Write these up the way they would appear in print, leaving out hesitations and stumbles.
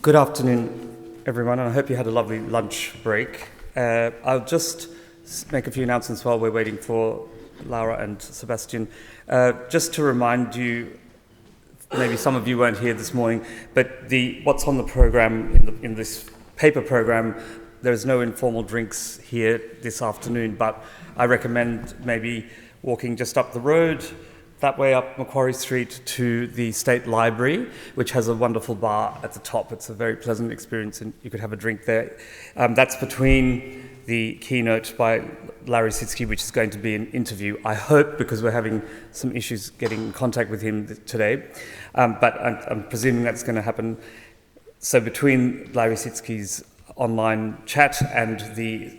Good afternoon, everyone, and I hope you had a lovely lunch break. I'll just make a few announcements while we're waiting for Laura and Sebastian. Just to remind you, maybe some of you weren't here this morning, but what's on the program, in this paper program, there's no informal drinks here this afternoon, but I recommend maybe walking just up the road, that way up Macquarie Street to the State Library, which has a wonderful bar at the top. It's a very pleasant experience and you could have a drink there. That's between the keynote by Larry Sitsky, which is going to be an interview, I hope, because we're having some issues getting in contact with him today. But I'm presuming that's going to happen. So between Larry Sitsky's online chat and the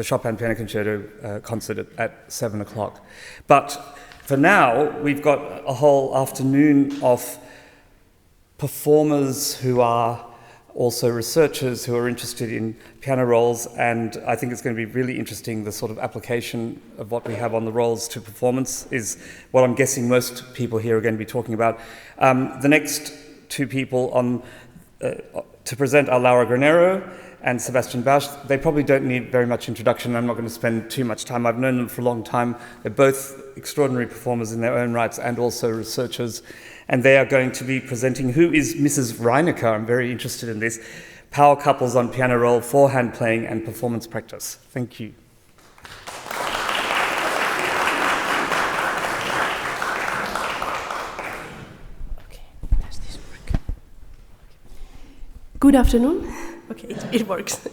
Chopin Piano Concerto concert at 7 o'clock. But for now, we've got a whole afternoon of performers who are also researchers who are interested in piano rolls, and I think it's going to be really interesting. The sort of application of what we have on the rolls to performance is what I'm guessing most people here are going to be talking about. The next two people to present are Laura Granero and Sebastian Bausch. They probably don't need very much introduction. I'm not going to spend too much time. I've known them for a long time. They're both extraordinary performers in their own rights and also researchers. And they are going to be presenting who is Mrs. Reinecke. I'm very interested in this. Power couples on piano roll, forehand playing and performance practice. Thank you. Good afternoon. Okay, it works.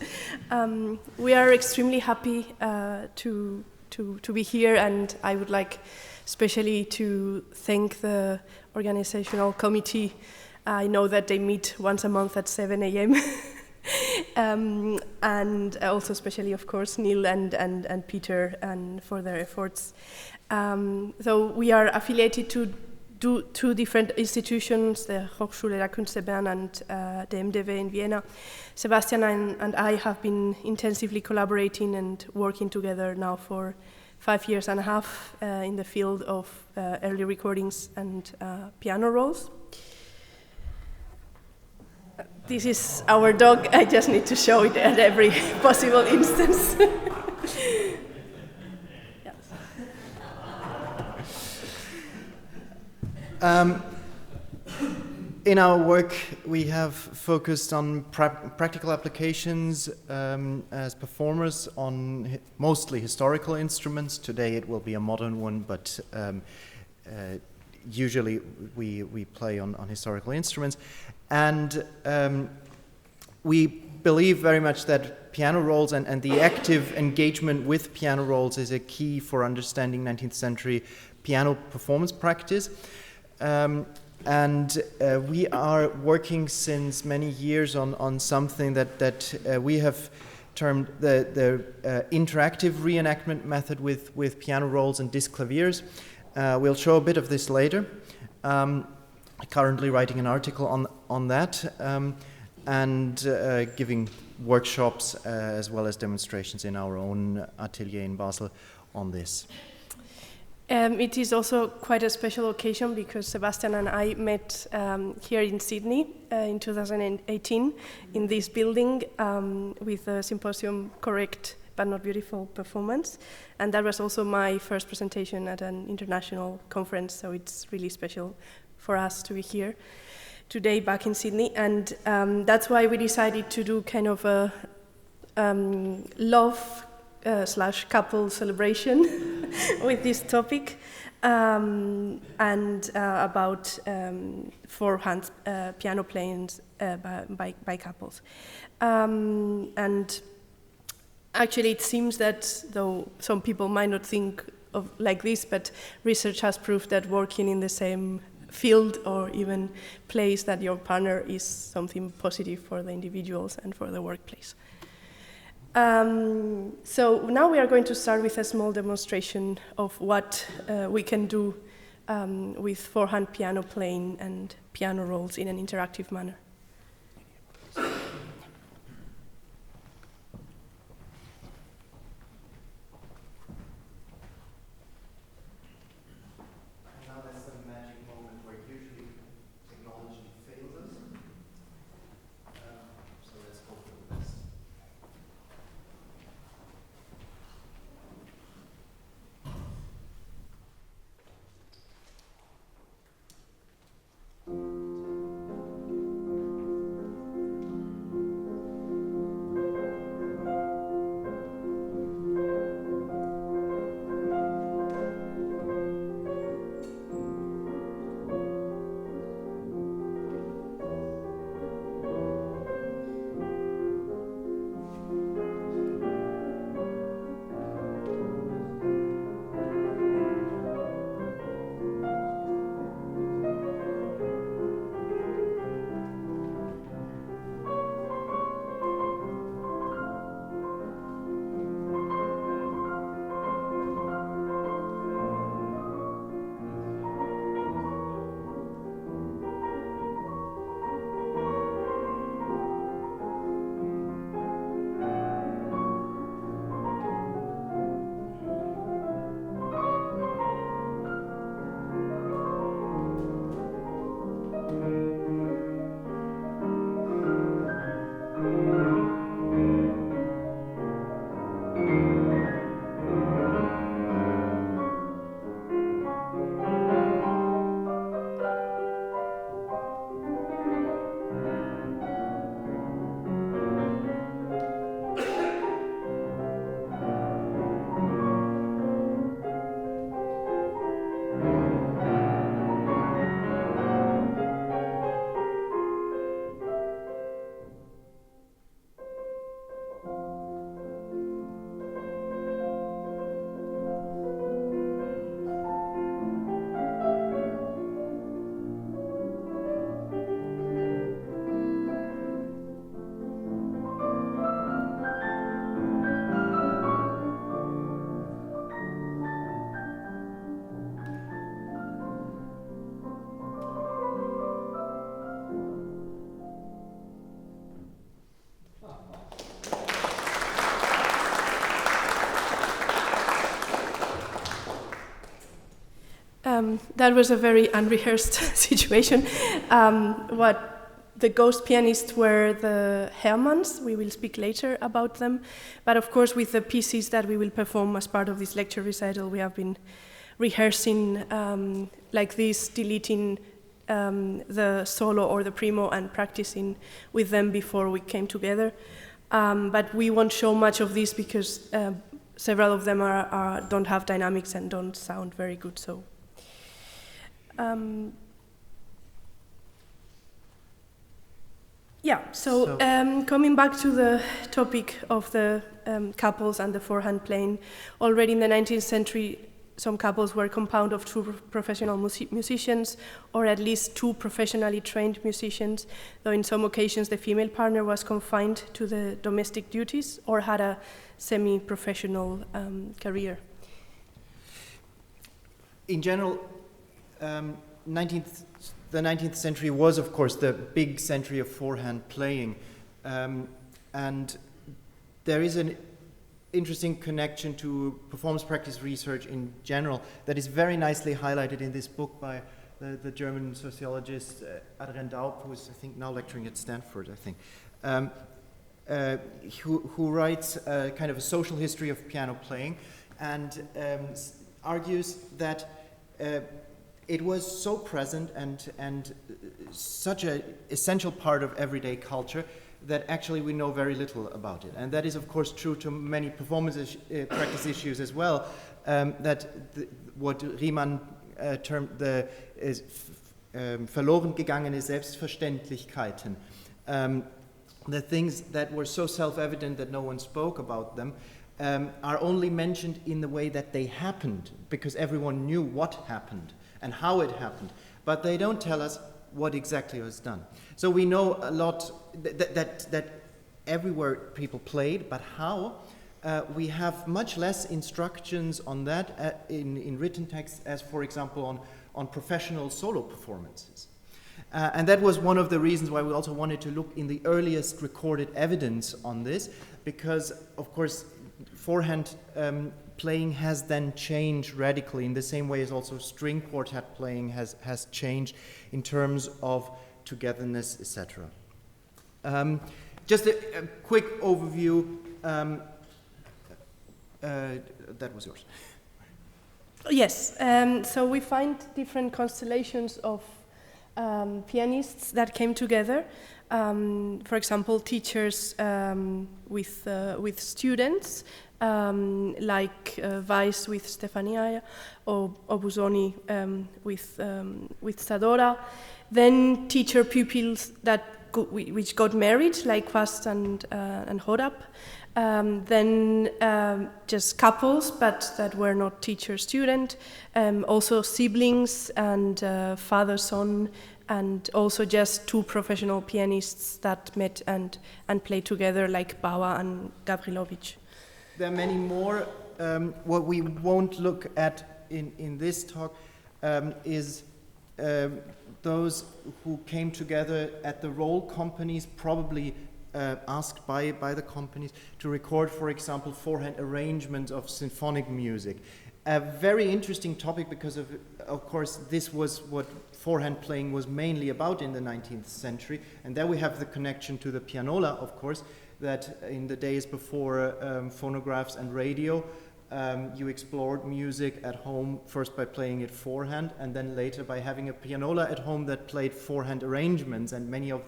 We are extremely happy to be here, and I would like especially to thank the organizational committee. I know that they meet once a month at 7 a.m. And also especially, of course, Neal and Peter and for their efforts. So we are affiliated to two different institutions, the Hochschule der Künste Bern and the MDW in Vienna. Sebastian and I have been intensively collaborating and working together now for 5 years and a half in the field of early recordings and piano rolls. This is our dog. I just need to show it at every possible instance. In our work, we have focused on practical applications as performers on mostly historical instruments. Today it will be a modern one, but usually we play on historical instruments. And we believe very much that piano rolls and the active engagement with piano rolls is a key for understanding 19th century piano performance practice. And we are working since many years on something that we have termed the interactive reenactment method with piano rolls and disc claviers. We'll show a bit of this later. Currently writing an article on that and giving workshops as well as demonstrations in our own atelier in Basel on this. It is also quite a special occasion because Sebastian and I met here in Sydney in 2018 in this building with the symposium Correct But Not Beautiful Performance. And that was also my first presentation at an international conference, so it's really special for us to be here today back in Sydney. And that's why we decided to do kind of a love / couple celebration with this topic and about forehand piano playing by couples. And actually it seems that, though some people might not think of like this, but research has proved that working in the same field or even place that your partner is something positive for the individuals and for the workplace. So now we are going to start with a small demonstration of what we can do with forehand piano playing and piano rolls in an interactive manner. Now that's the magic moment where usually technology fails us. That was a very unrehearsed situation. What the ghost pianists were the Hermanns. We will speak later about them. But of course, with the pieces that we will perform as part of this lecture recital, we have been rehearsing like this, deleting the solo or the primo and practicing with them before we came together. But we won't show much of this because several of them don't have dynamics and don't sound very good. So. Coming back to the topic of the couples and the forehand playing, already in the 19th century, some couples were compounded of two professional musicians, or at least two professionally trained musicians, though in some occasions the female partner was confined to the domestic duties or had a semi-professional career. In general, the 19th century was, of course, the big century of forehand playing. And there is an interesting connection to performance practice research in general that is very nicely highlighted in this book by the German sociologist Adrian Daub, who is, I think, now lecturing at Stanford, I think, who writes kind of a social history of piano playing and argues that it was so present and such an essential part of everyday culture that actually we know very little about it. And that is, of course, true to many performance practice issues as well, what Riemann termed the verloren gegangene Selbstverständlichkeiten. The things that were so self-evident that no one spoke about them are only mentioned in the way that they happened, because everyone knew what happened and how it happened, but they don't tell us what exactly was done. So we know a lot that everywhere people played, but how? We have much less instructions on that in written text as, for example, on professional solo performances. And that was one of the reasons why we also wanted to look in the earliest recorded evidence on this, because, of course, forehand playing has then changed radically in the same way as also string quartet playing has changed in terms of togetherness, etc. Just a quick overview. That was yours. Yes, so we find different constellations of pianists that came together. For example, teachers with students, like Weiss with Stefania or Busoni with Sadora. Then teacher pupils which got married, like Quast and Horab. Then just couples, but that were not teacher-student. Also siblings and father-son, and also just two professional pianists that met and played together, like Bauer and Gavrilovic. There are many more. What we won't look at in this talk is those who came together at the roll companies, probably asked by the companies to record, for example, forehand arrangements of symphonic music. A very interesting topic because of course, this was what forehand playing was mainly about in the 19th century. And there we have the connection to the pianola, of course, that in the days before phonographs and radio, you explored music at home first by playing it forehand, and then later by having a pianola at home that played forehand arrangements. And many of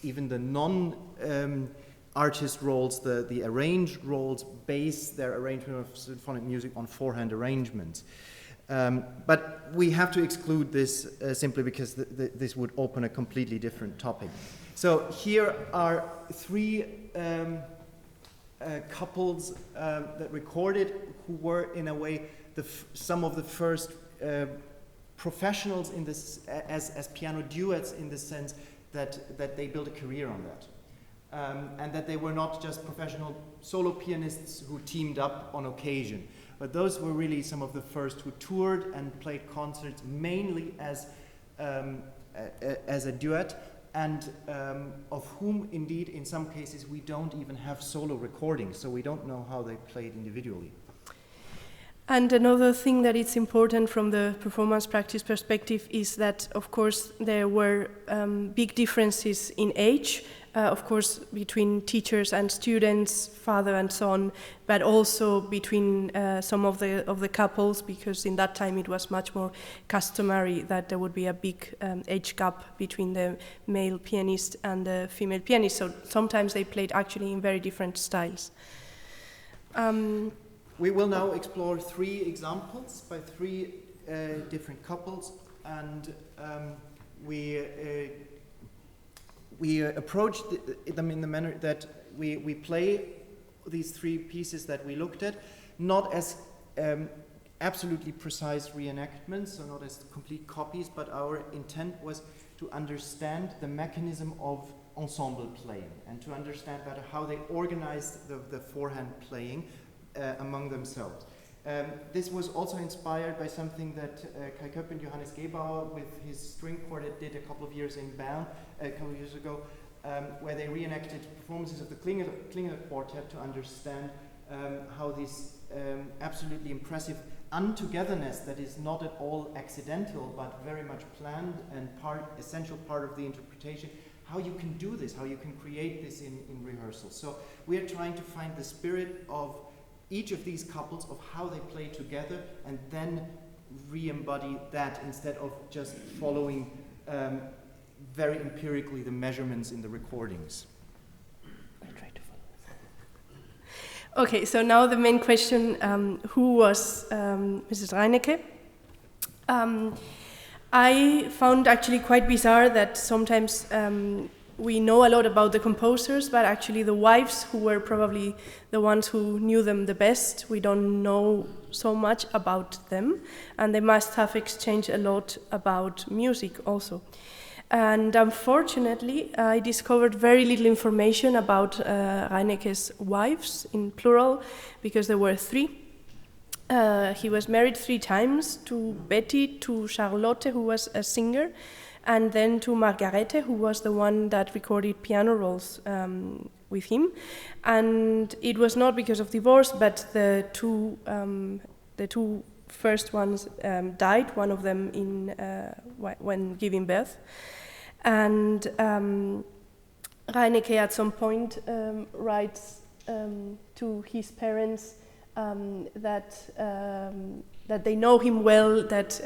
even the non-artist roles, the arranged roles, base their arrangement of symphonic music on forehand arrangements. But we have to exclude this simply because this would open a completely different topic. So here are three couples that recorded who were, in a way, some of the first professionals in this as piano duets, in the sense that they built a career on that. And that they were not just professional solo pianists who teamed up on occasion, but those were really some of the first who toured and played concerts mainly as a duet, and of whom, indeed, in some cases, we don't even have solo recordings, so we don't know how they played individually. And another thing that is important from the performance practice perspective is that, of course, there were big differences in age, of course, between teachers and students, father and son, but also between some of the couples, because in that time it was much more customary that there would be a big age gap between the male pianist and the female pianist. So sometimes they played actually in very different styles. We will now explore 3 examples by 3 different couples, and we approach them in the manner that we play these 3 pieces that we looked at, not as absolutely precise reenactments, so not as complete copies, but our intent was to understand the mechanism of ensemble playing and to understand better how they organized the forehand playing among themselves. This was also inspired by something that Kai Köpp and Johannes Gebauer with his string quartet did a couple of years in Bern, a couple of years ago, where they reenacted performances of the Klinger quartet to understand how this absolutely impressive untogetherness that is not at all accidental but very much planned and essential part of the interpretation, how you can do this, how you can create this in rehearsal. So we are trying to find the spirit of each of these couples, of how they play together, and then re-embody that instead of just following very empirically the measurements in the recordings. I try to follow. Okay, so now the main question, who was Mrs. Reinecke? I found actually quite bizarre that sometimes we know a lot about the composers, but actually the wives, who were probably the ones who knew them the best, we don't know so much about them, and they must have exchanged a lot about music also. And unfortunately, I discovered very little information about Reinecke's wives, in plural, because there were 3. He was married 3 times, to Betty, to Charlotte, who was a singer, and then to Margarete, who was the one that recorded piano rolls with him. And it was not because of divorce, but the two first ones died, one of them when giving birth. And Reinecke at some point writes to his parents that they know him well, that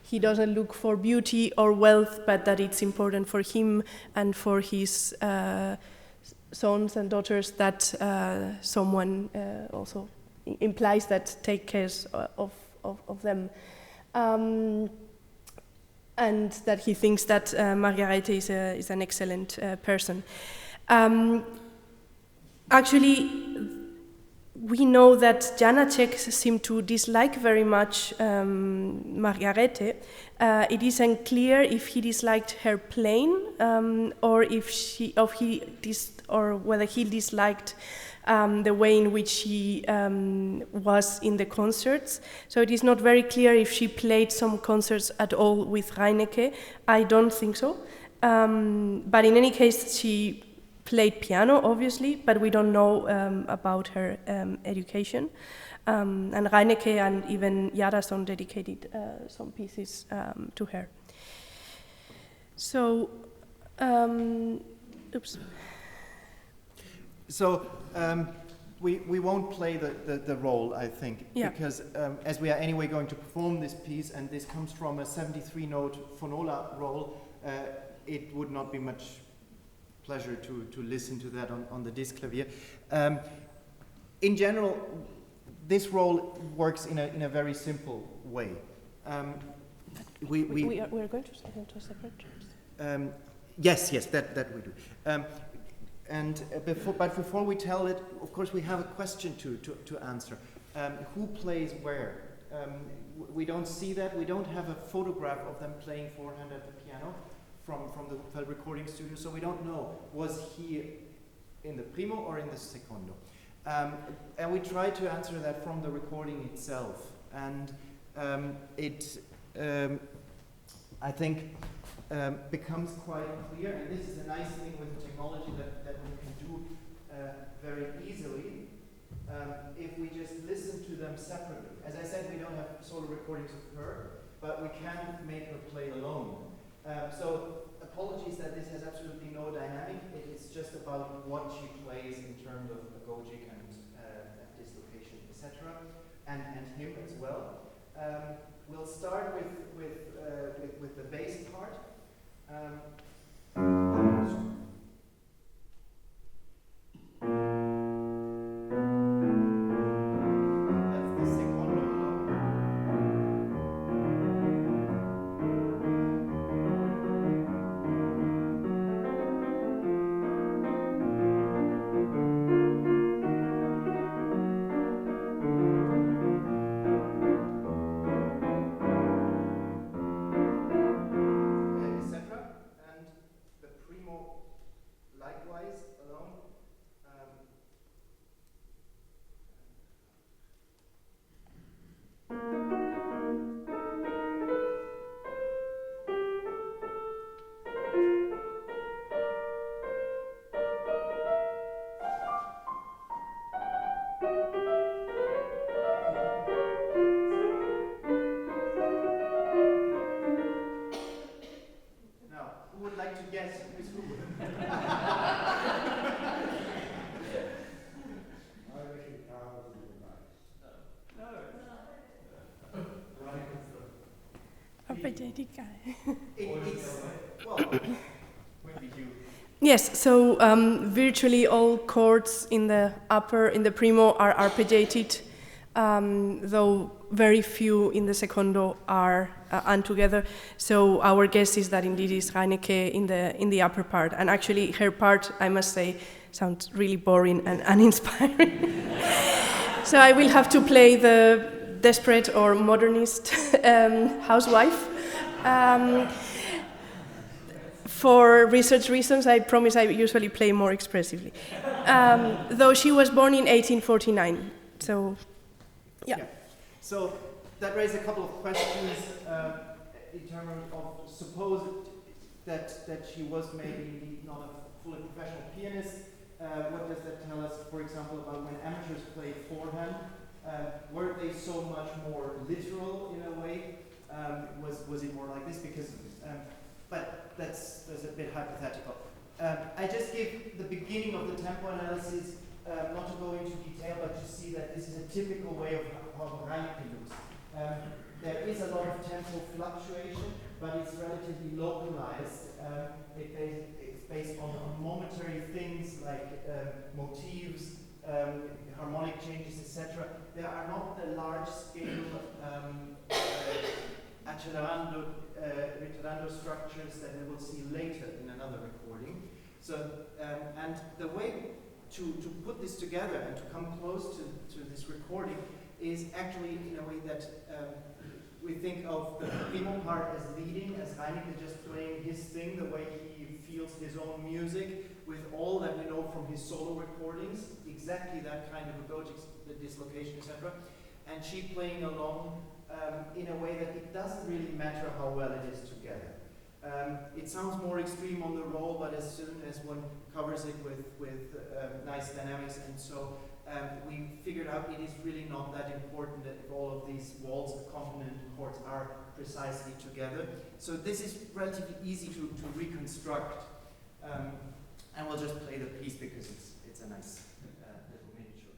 he doesn't look for beauty or wealth, but that it's important for him and for his sons and daughters that someone also implies that take care of them. And that he thinks that Margarete is an excellent person. Actually, we know that Janacek seemed to dislike very much Margarete. It is unclear if he disliked her playing or whether he disliked the way in which she was in the concerts. So it is not very clear if she played some concerts at all with Reinecke. I don't think so. But in any case, she played piano, obviously, but we don't know about her education. And Reinecke and even Jarason dedicated some pieces to her. So, oops. So we won't play the role, I think, because as we are anyway going to perform this piece, and this comes from a 73-note phonola roll, it would not be much pleasure to listen to that on the disc clavier. In general, this roll works in a very simple way. We are going to separate chairs. Yes, that we do. But before we tell it, of course, we have a question to answer. Who plays where? We don't see that. We don't have a photograph of them playing forehand at the piano from the recording studio, so we don't know, was he in the primo or in the secondo? And we try to answer that from the recording itself. And I think, becomes quite clear, and this is a nice thing with technology that we can do very easily. if we just listen to them separately. As I said, we don't have solo recordings of her, but we can make her play alone. So apologies that this has absolutely no dynamic. It is just about what she plays in terms of agogic and dislocation, etc., and him as well. We'll start with the bass part. Yes, so virtually all chords in the primo are arpeggiated, though very few in the secondo are untogether. So our guess is that indeed is Reinecke in the upper part, and actually her part, I must say, sounds really boring and uninspiring. So I will have to play the desperate or modernist housewife. For research reasons, I promise I usually play more expressively. Though she was born in 1849, so yeah. So that raised a couple of questions in terms of suppose that she was maybe not a fully professional pianist. What does that tell us, for example, about when amateurs play forehand? Were they so much more literal in a way? Was it more like this? Because, but that's a bit hypothetical. I just give the beginning of the tempo analysis, not to go into detail, but to see that this is a typical way of how Reinecke looks. There is a lot of tempo fluctuation, but it's relatively localized. It's based on momentary things like motifs, harmonic changes, etc. There are not the large-scale accelerando, ritornando structures that we will see later in another recording. So, and the way to put this together and to come close to this recording is actually in a way that we think of the primo part as leading, as Reinecke just playing his thing, the way he feels his own music, with all that we know from his solo recordings, exactly that kind of agogic, the dislocation, etc. And she playing along in a way that it doesn't really matter how well it is together. It sounds more extreme on the roll, but as soon as one covers it with nice dynamics, and so we figured out it is really not that important that if all of these waltz accompaniment chords are precisely together. So this is relatively easy to reconstruct, and we'll just play the piece because it's a nice little miniature.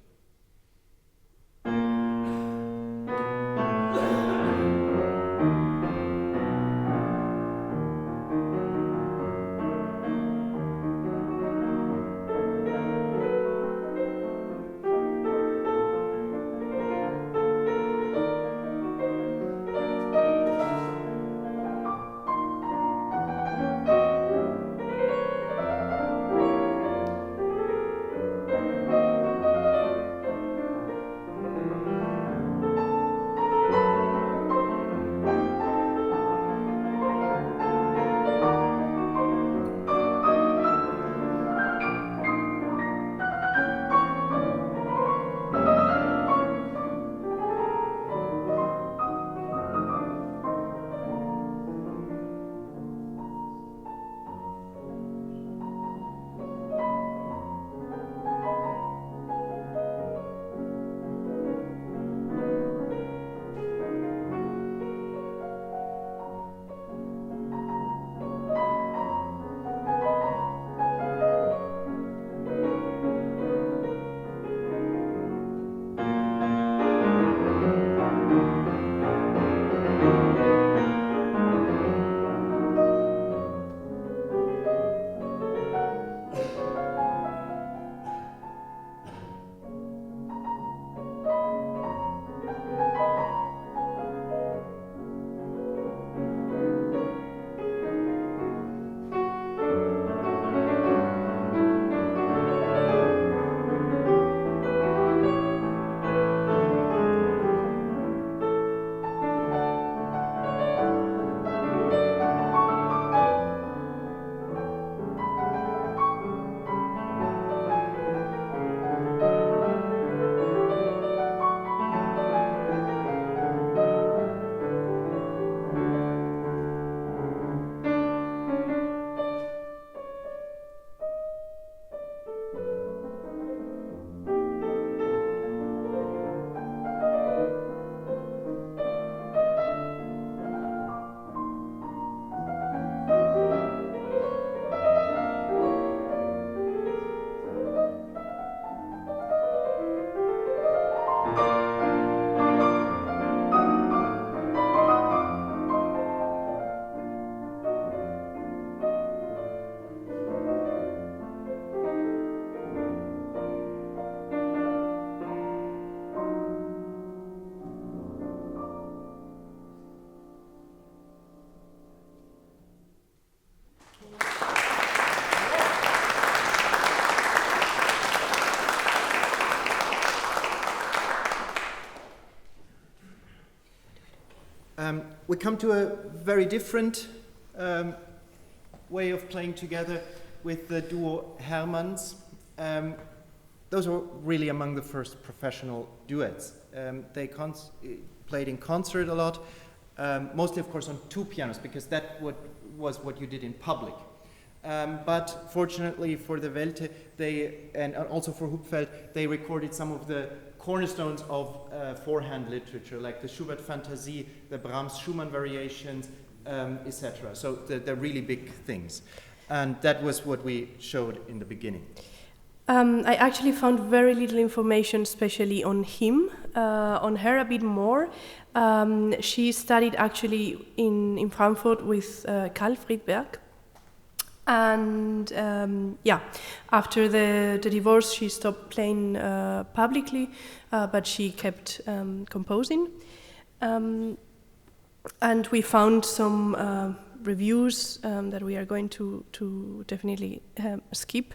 We come to a very different way of playing together with the duo Hermanns. Those were really among the first professional duets. They played in concert a lot, mostly of course on two pianos, because that was what you did in public. But fortunately for the Welte, and also for Hupfeld, they recorded some of the cornerstones of four-hand literature, like the Schubert Fantasie, the Brahms Schumann variations, etc. So they're really big things. And that was what we showed in the beginning. I actually found very little information, especially on him, on her a bit more. She studied actually in Frankfurt with Karl Friedberg. And after the divorce, she stopped playing publicly, but she kept composing. And we found some reviews that we are going to definitely skip.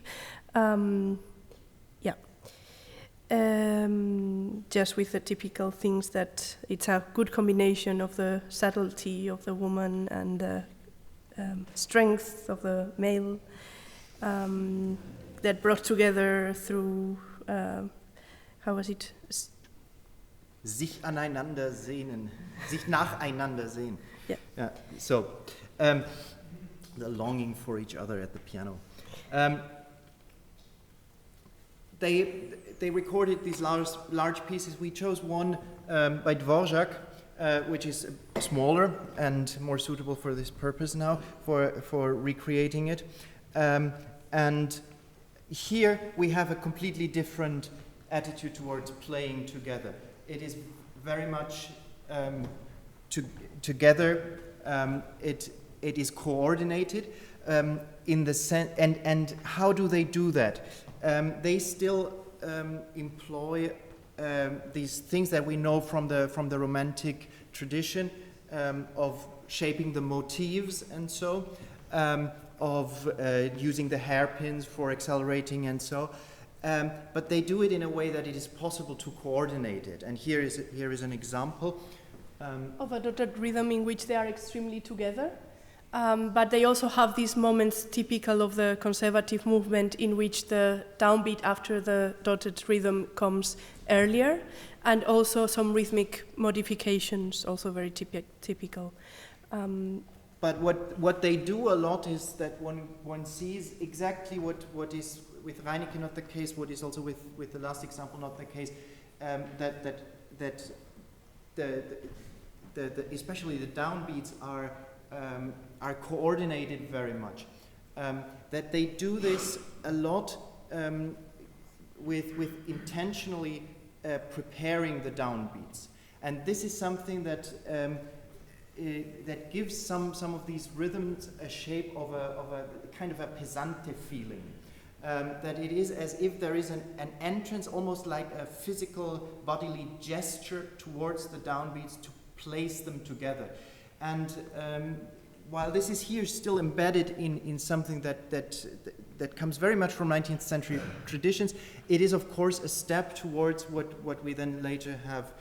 Just with the typical things that it's a good combination of the subtlety of the woman and the strength of the male that brought together through, how was it? Sich aneinander sehnen, sich nacheinander sehen. Yeah. So, the longing for each other at the piano. They recorded these large pieces. We chose one by Dvorak, which is smaller and more suitable for this purpose now, for recreating it. And here we have a completely different attitude towards playing together. It is very much together. It is coordinated in the sense. And how do they do that? They still employ these things that we know from the Romantic tradition of shaping the motifs and so, of using the hairpins for accelerating and so. But they do it in a way that it is possible to coordinate it. And here is an example. Of a dotted rhythm in which they are extremely together. But they also have these moments typical of the conservative movement in which the downbeat after the dotted rhythm comes earlier, and also some rhythmic modifications, also very typical. But what they do a lot is that one sees exactly what is with Reinecke not the case, what is also with the last example not the case, that especially the downbeats are coordinated very much. That they do this a lot with intentionally preparing the downbeats, and this is something that that gives some of these rhythms a shape of a kind of a pesante feeling. That it is as if there is an entrance, almost like a physical bodily gesture towards the downbeats to place them together. And while this is here still embedded in something that comes very much from 19th century traditions, it is of course a step towards what we then later have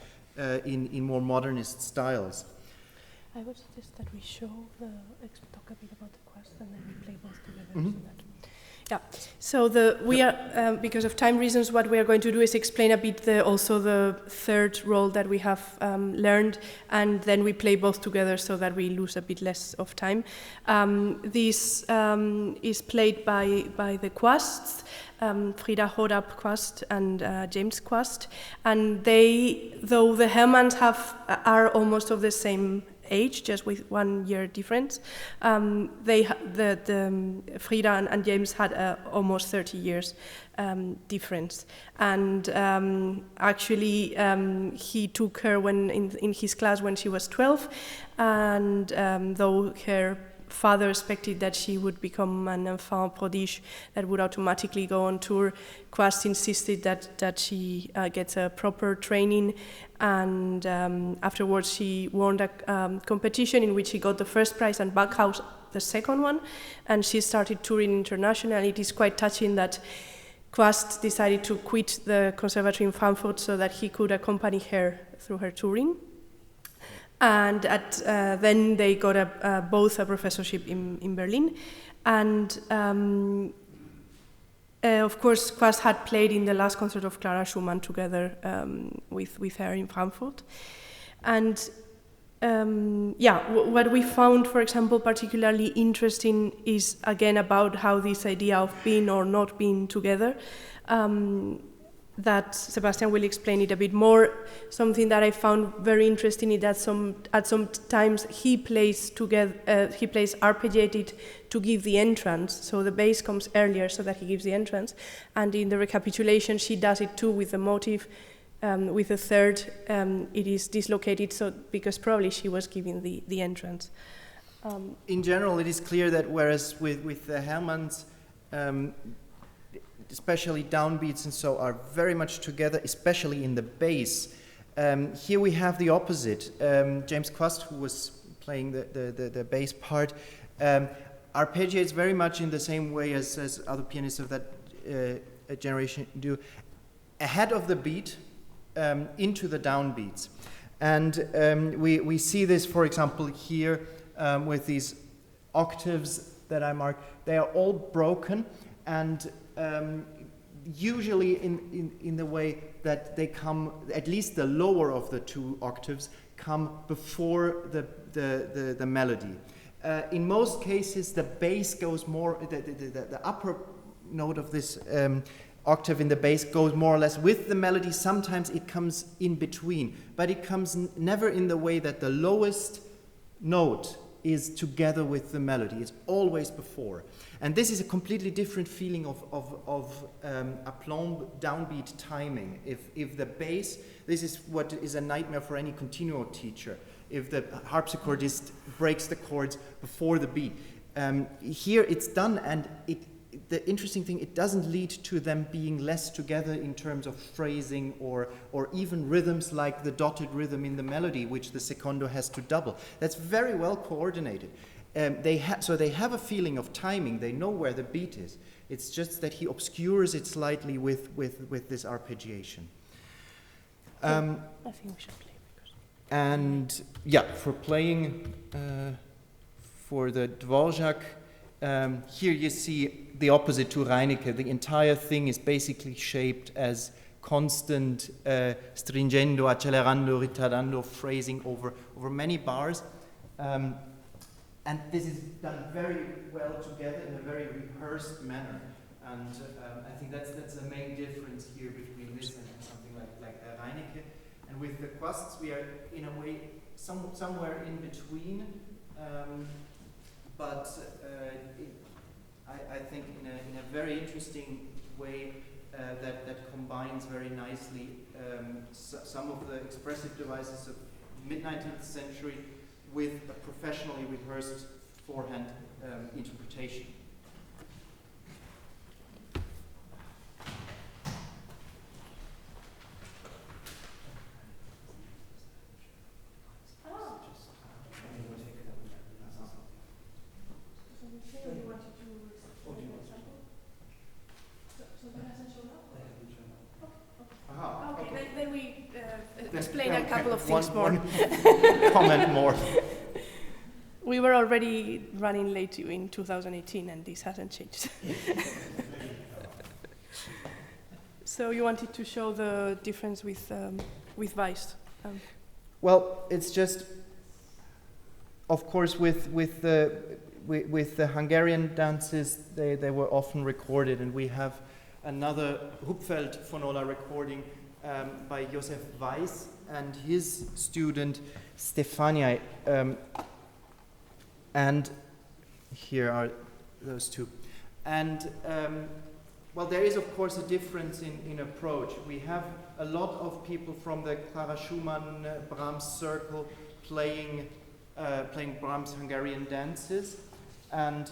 in more modernist styles. I would suggest that we talk a bit about the quest and then we play both together. Mm-hmm. So we are, because of time reasons, what we are going to do is explain a bit also the third role that we have learned, and then we play both together so that we lose a bit less of time. This is played by the Quests, Frida Hodap Quast and James Quast, and though the Hermanns are almost of the same age, just with 1 year difference. Frida and James had almost 30 years difference, and actually he took her in his class when she was 12, and though her father expected that she would become an enfant prodige that would automatically go on tour, Quast insisted that she gets a proper training, and afterwards she won a competition in which she got the first prize and Backhaus the second one, and she started touring internationally. It is quite touching that Quast decided to quit the conservatory in Frankfurt so that he could accompany her through her touring. And then they got both a professorship in Berlin. And of course, Quast had played in the last concert of Clara Schumann together with her in Frankfurt. And what we found, for example, particularly interesting is, again, about how this idea of being or not being together, that Sebastian will explain it a bit more. Something that I found very interesting is that at some times he plays arpeggiated to give the entrance, so the bass comes earlier so that he gives the entrance, and in the recapitulation she does it too with the motive. With the third, it is dislocated, so because probably she was giving the entrance. In general, it is clear that whereas with the Hermanns, especially downbeats and so are very much together, especially in the bass. Here we have the opposite. James Quast, who was playing the bass part, arpeggiates very much in the same way as other pianists of that generation do, ahead of the beat, into the downbeats. And we see this, for example, here with these octaves that I marked. They are all broken, and usually in the way that they come, at least the lower of the two octaves, come before the melody. In most cases, the bass goes more, the upper note of this octave in the bass goes more or less with the melody. Sometimes it comes in between, but it comes never in the way that the lowest note is together with the melody. It's always before. And this is a completely different feeling of aplomb downbeat timing. If the bass, this is what is a nightmare for any continuo teacher, if the harpsichordist breaks the chords before the beat. Here it's done, and the interesting thing, it doesn't lead to them being less together in terms of phrasing or even rhythms like the dotted rhythm in the melody, which the secondo has to double. That's very well coordinated. So they have a feeling of timing. They know where the beat is. It's just that he obscures it slightly with this arpeggiation. I think we should play. And yeah, for playing for the Dvorak, here you see the opposite to Reinecke. The entire thing is basically shaped as constant stringendo, accelerando, ritardando phrasing over many bars. And this is done very well together in a very rehearsed manner. And I think that's the main difference here between this and something like Reinecke. And with the Quasts, we are in a way somewhere in between. But I think in a very interesting way that combines very nicely some of the expressive devices of mid-19th century with a professionally rehearsed forehand interpretation. Explain a couple of things more. One comment more. We were already running late in 2018, and this hasn't changed. So you wanted to show the difference with Weiss. Well, it's just, of course, with the Hungarian dances, they were often recorded, and we have another Hupfeld Phonola recording by Josef Weiss and his student Stefania, and here are those two. And well, there is of course a difference in approach. We have a lot of people from the Clara Schumann Brahms circle playing Brahms Hungarian dances, and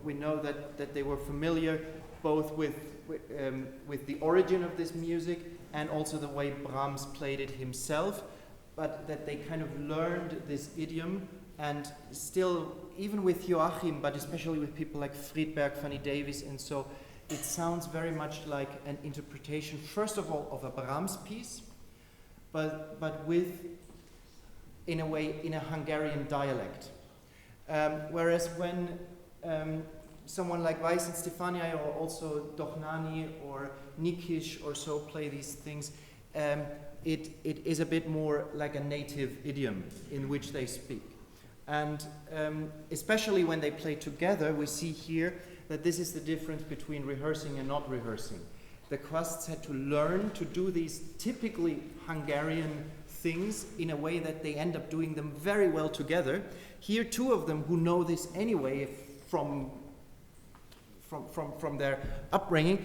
we know that they were familiar both with the origin of this music and also the way Brahms played it himself, but that they kind of learned this idiom, and still, even with Joachim, but especially with people like Friedberg, Fanny Davis, and so, it sounds very much like an interpretation, first of all, of a Brahms piece, but with in a way, in a Hungarian dialect. Whereas when someone like Weiss and Stefaniai, or also Dohnani or Nikish or so play these things, it is a bit more like a native idiom in which they speak. And especially when they play together, we see here that this is the difference between rehearsing and not rehearsing. The Quasts had to learn to do these typically Hungarian things in a way that they end up doing them very well together. Here, two of them who know this anyway from their upbringing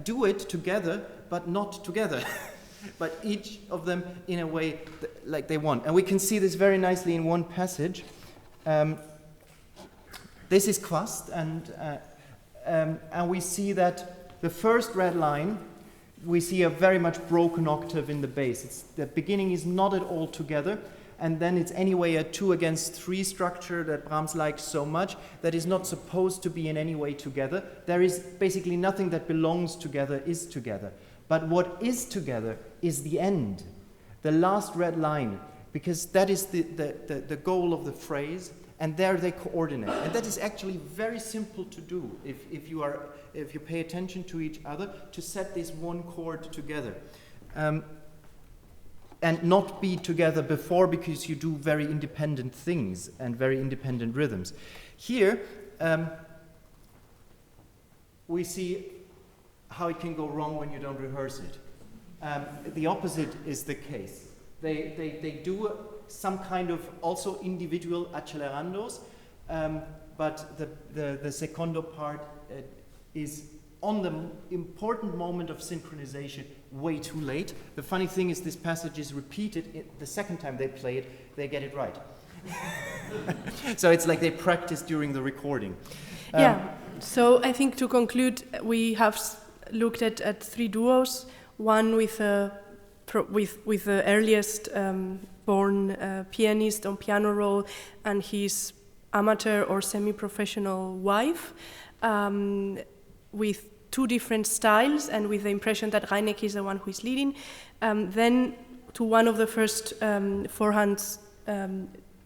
do it together, but not together. But each of them in a way like they want. And we can see this very nicely in one passage. This is Quast, and we see that the first red line, we see a very much broken octave in the bass. The beginning is not at all together, and then it's anyway a 2 against 3 structure that Brahms likes so much that is not supposed to be in any way together. There is basically nothing that belongs together is together. But what is together is the end, the last red line, because that is the goal of the phrase, and there they coordinate. And that is actually very simple to do if you pay attention to each other, to set this one chord together. And not be together before, because you do very independent things and very independent rhythms. Here, we see how it can go wrong when you don't rehearse it. The opposite is the case. They do some kind of also individual accelerandos, but the secondo part is on the important moment of synchronization way too late. The funny thing is this passage is repeated. The second time they play it, they get it right. So it's like they practiced during the recording. So I think to conclude, we have looked at 3 duos, one with the earliest born pianist on piano roll and his amateur or semi-professional wife, with 2 different styles and with the impression that Reinecke is the one who is leading. Then to one of the first four-hands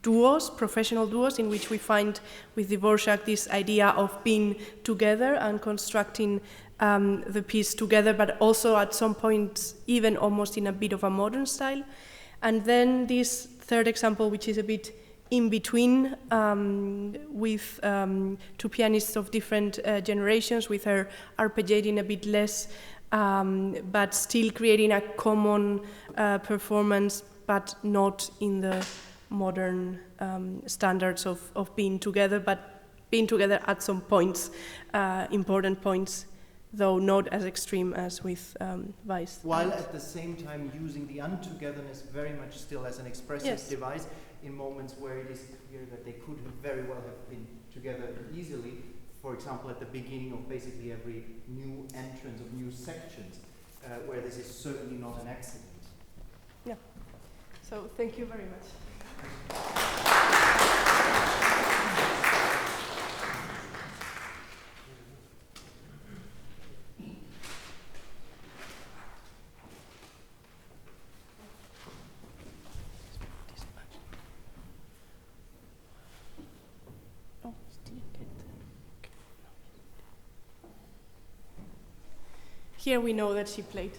duos, professional duos, in which we find with Dvorak this idea of being together and constructing the piece together, but also at some point even almost in a bit of a modern style. And then this third example, which is a bit in between, with 2 pianists of different generations, with her arpeggiating a bit less, but still creating a common performance, but not in the modern standards of being together, but being together at some points, important points, though not as extreme as with Weiss. While at the same time using the untogetherness very much still as an expressive device in moments where it is clear that they could very well have been together easily. For example, at the beginning of basically every new entrance of new sections, where this is certainly not an accident. Yeah. So thank you very much. Here we know that she played.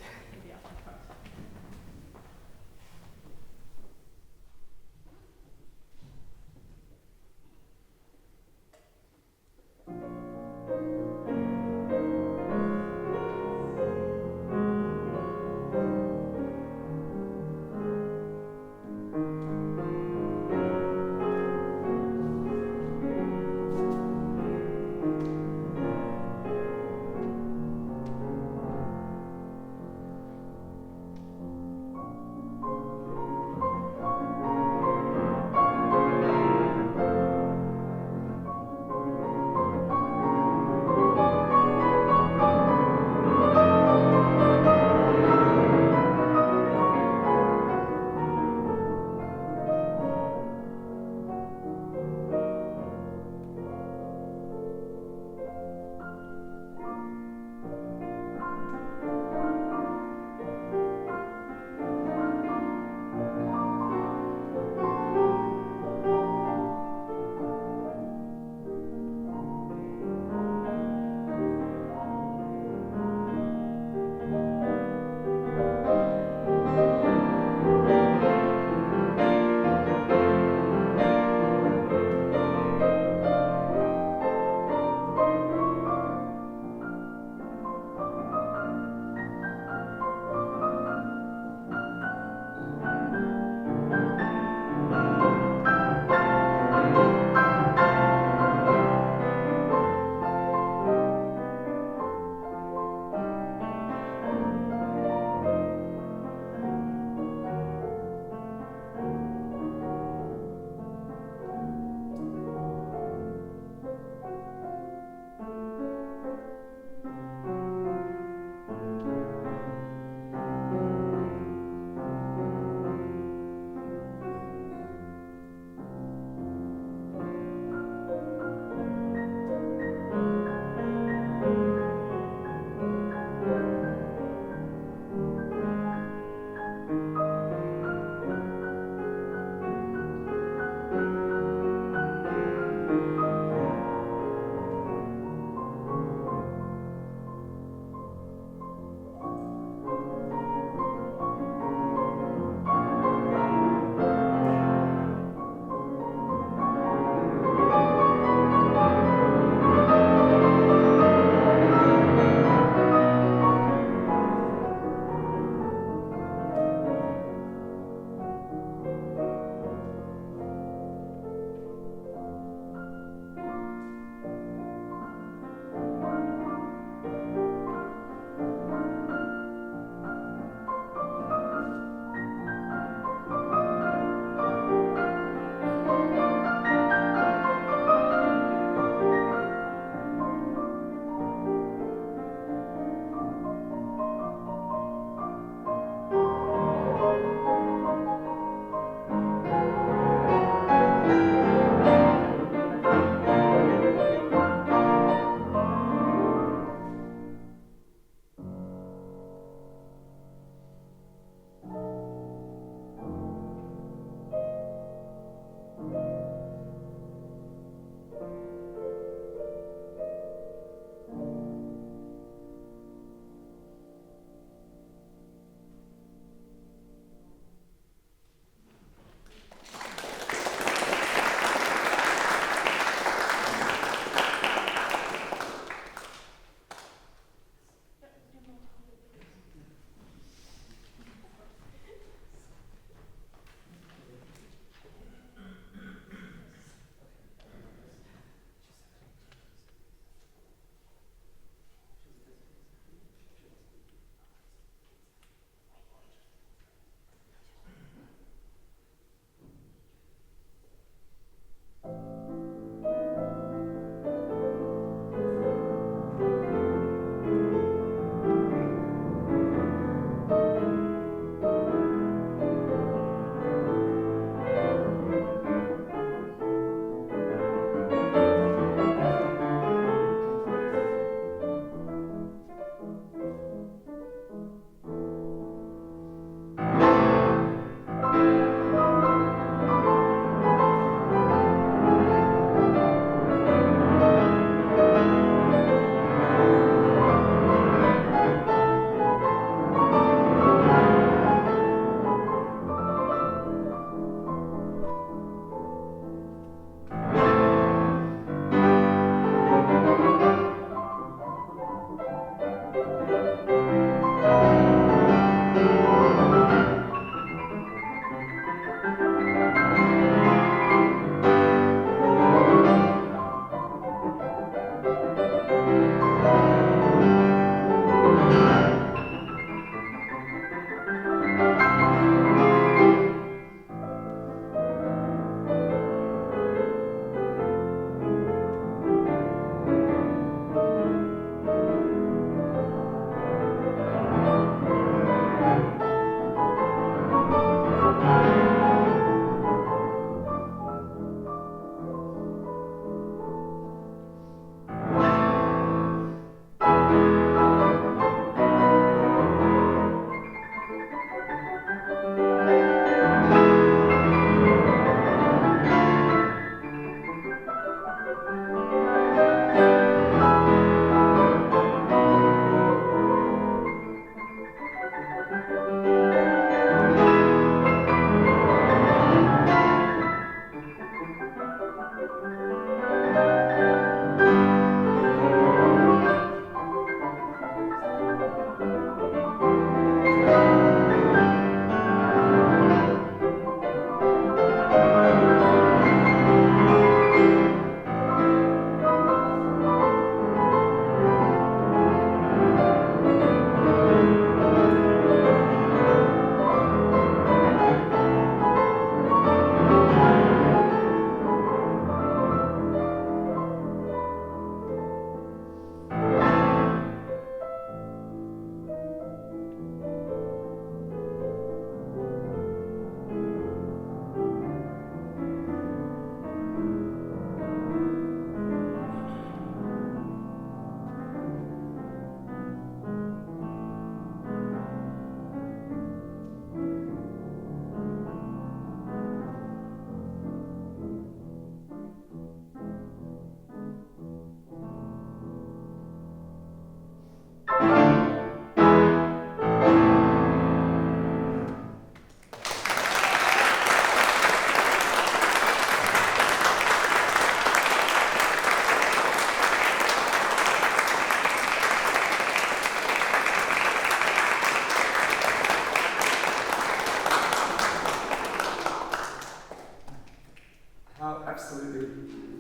absolutely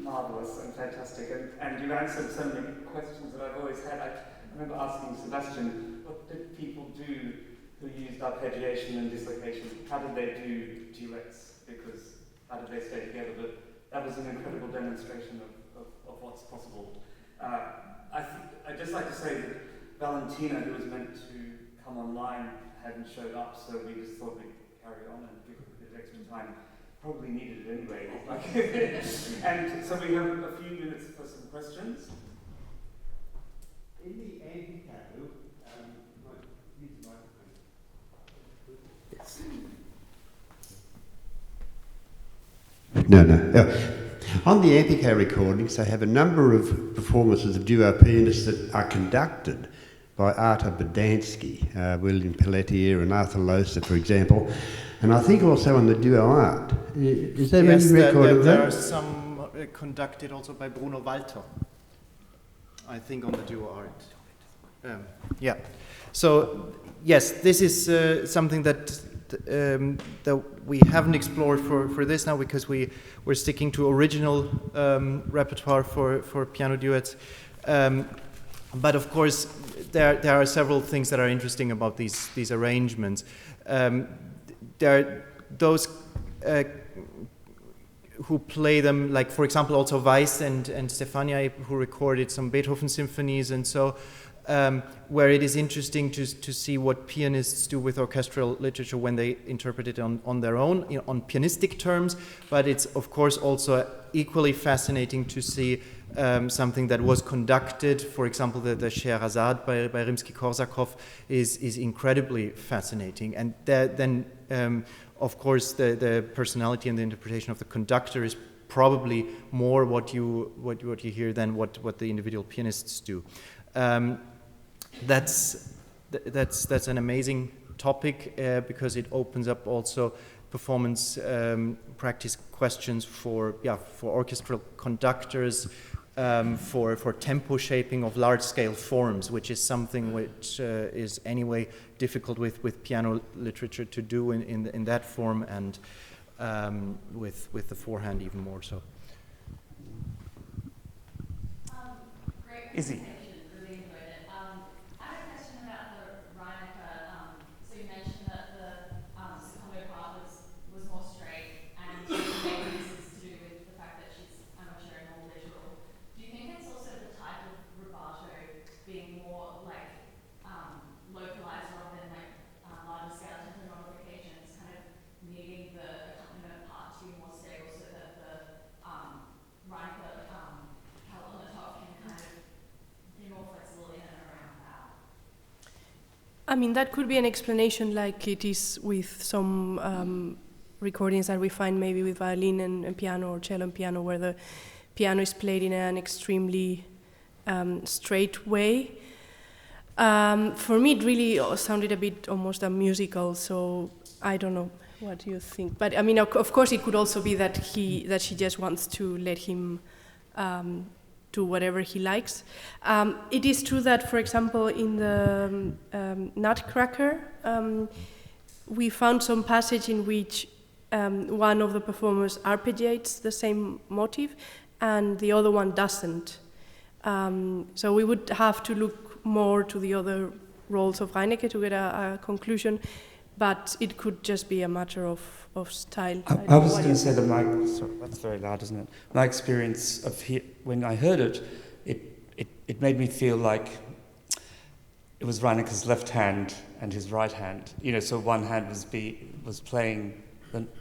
marvelous and fantastic, and you answered so many questions that I've always had. I remember asking Sebastian, what did people do who used arpeggiation and dislocation? How did they do duets? Because how did they stay together? But that was an incredible demonstration of what's possible. I'd just like to say that Valentina, who was meant to come online, hadn't showed up, so we just thought we'd carry on and give her a bit of extra time. Probably needed it anyway. And so we have a few minutes for some questions. In the anti-carry, use the microphone. Yes. No. On the Anticar recordings, they have a number of performances of duo pianists that are conducted by Artur Bodansky, William Pelletier and Arthur Loser, for example. And I think also on the duo art. Is there any record of that? There are some conducted also by Bruno Walter, I think, on the duo art. Yeah. So, yes, this is something that we haven't explored for this now, because we're sticking to original repertoire for piano duets. But of course, there are several things that are interesting about these arrangements. There are those who play them, like, for example, also Weiss and Stefania, who recorded some Beethoven symphonies, and so where it is interesting to see what pianists do with orchestral literature when they interpret it on their own, on pianistic terms. But it's, of course, also equally fascinating to see something that was conducted. For example, the Scheherazade by Rimsky-Korsakov is incredibly fascinating. And then, of course, the personality and the interpretation of the conductor is probably more what you hear than what the individual pianists do. That's an amazing topic because it opens up also performance practice questions for orchestral conductors, for tempo shaping of large-scale forms, which is something which is anyway difficult with piano literature to do in that form, and with the forehand even more so. Great. Izzy. Really enjoyed it. I have a question about the Reinecke. So you mentioned that the secondo part was more straight, and maybe this is to do with the fact that she's amateur and more literal. Do you think it's also the type of rubato being more like localized rather than like larger scale tempo modifications, kind of needing the accompaniment part to be more stable so that the Reinecke palette on the top can kind of be more flexible in and around that? I mean, that could be an explanation, like it is with some recordings that we find maybe with violin and piano, or cello and piano, where the piano is played in an extremely straight way. For me, it really sounded a bit almost a musical, so I don't know what you think. But I mean, of course, it could also be that she just wants to let him do whatever he likes. It is true that, for example, in the Nutcracker, we found some passage in which one of the performers arpeggiates the same motif and the other one doesn't. So we would have to look more to the other roles of Reinecke to get a conclusion, but it could just be a matter of style. I was going to say that sorry, that's very loud, isn't it? My experience of when I heard it, it made me feel like it was Reinecke's left hand and his right hand. So one hand was playing,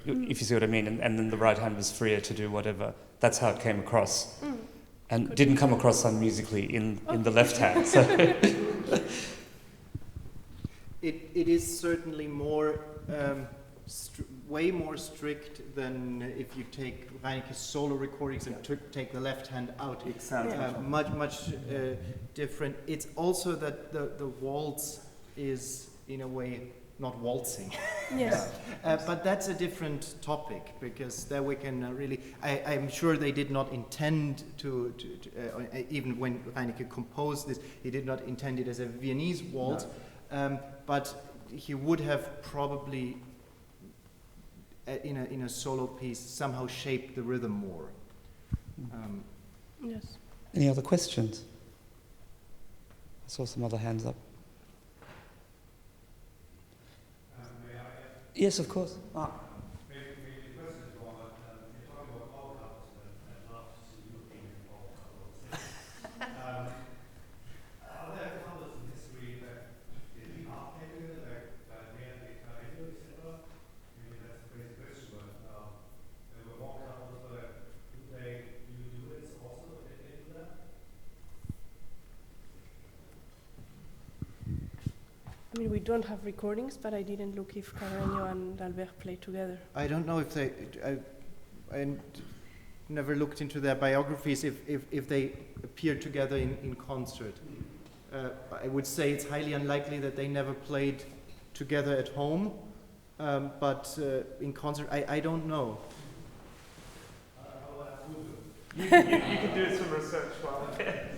if you see what I mean, and then the right hand was freer to do whatever. That's how it came across. And didn't come across unmusically in the left hand. So. It is certainly more, way more strict than if you take Reinecke's solo recordings and take the left hand out. It sounds much different. It's also that the waltz is, in a way, not waltzing. Yes. But that's a different topic, because there we can really, I'm sure they did not intend to even when Reinecke composed this, he did not intend it as a Viennese waltz, but he would have probably, in a solo piece, somehow shaped the rhythm more. Yes. Any other questions? I saw some other hands up. May I ask? Yes, of course. Mark. Maybe the question is wrong, but you're talking about all couples, and I'd love to see you being all couples. Are there couples in history that did not play together, like Vienna, etc.? Maybe that's a crazy question, but there were more couples, but do you do this also? Did they do that? I mean, we don't have recordings, but I didn't look if Carreño and Albert played together. I don't know if they. I never looked into their biographies if they appeared together in concert. I would say it's highly unlikely that they never played together at home, but in concert, I don't know. You can do some research while I'm here.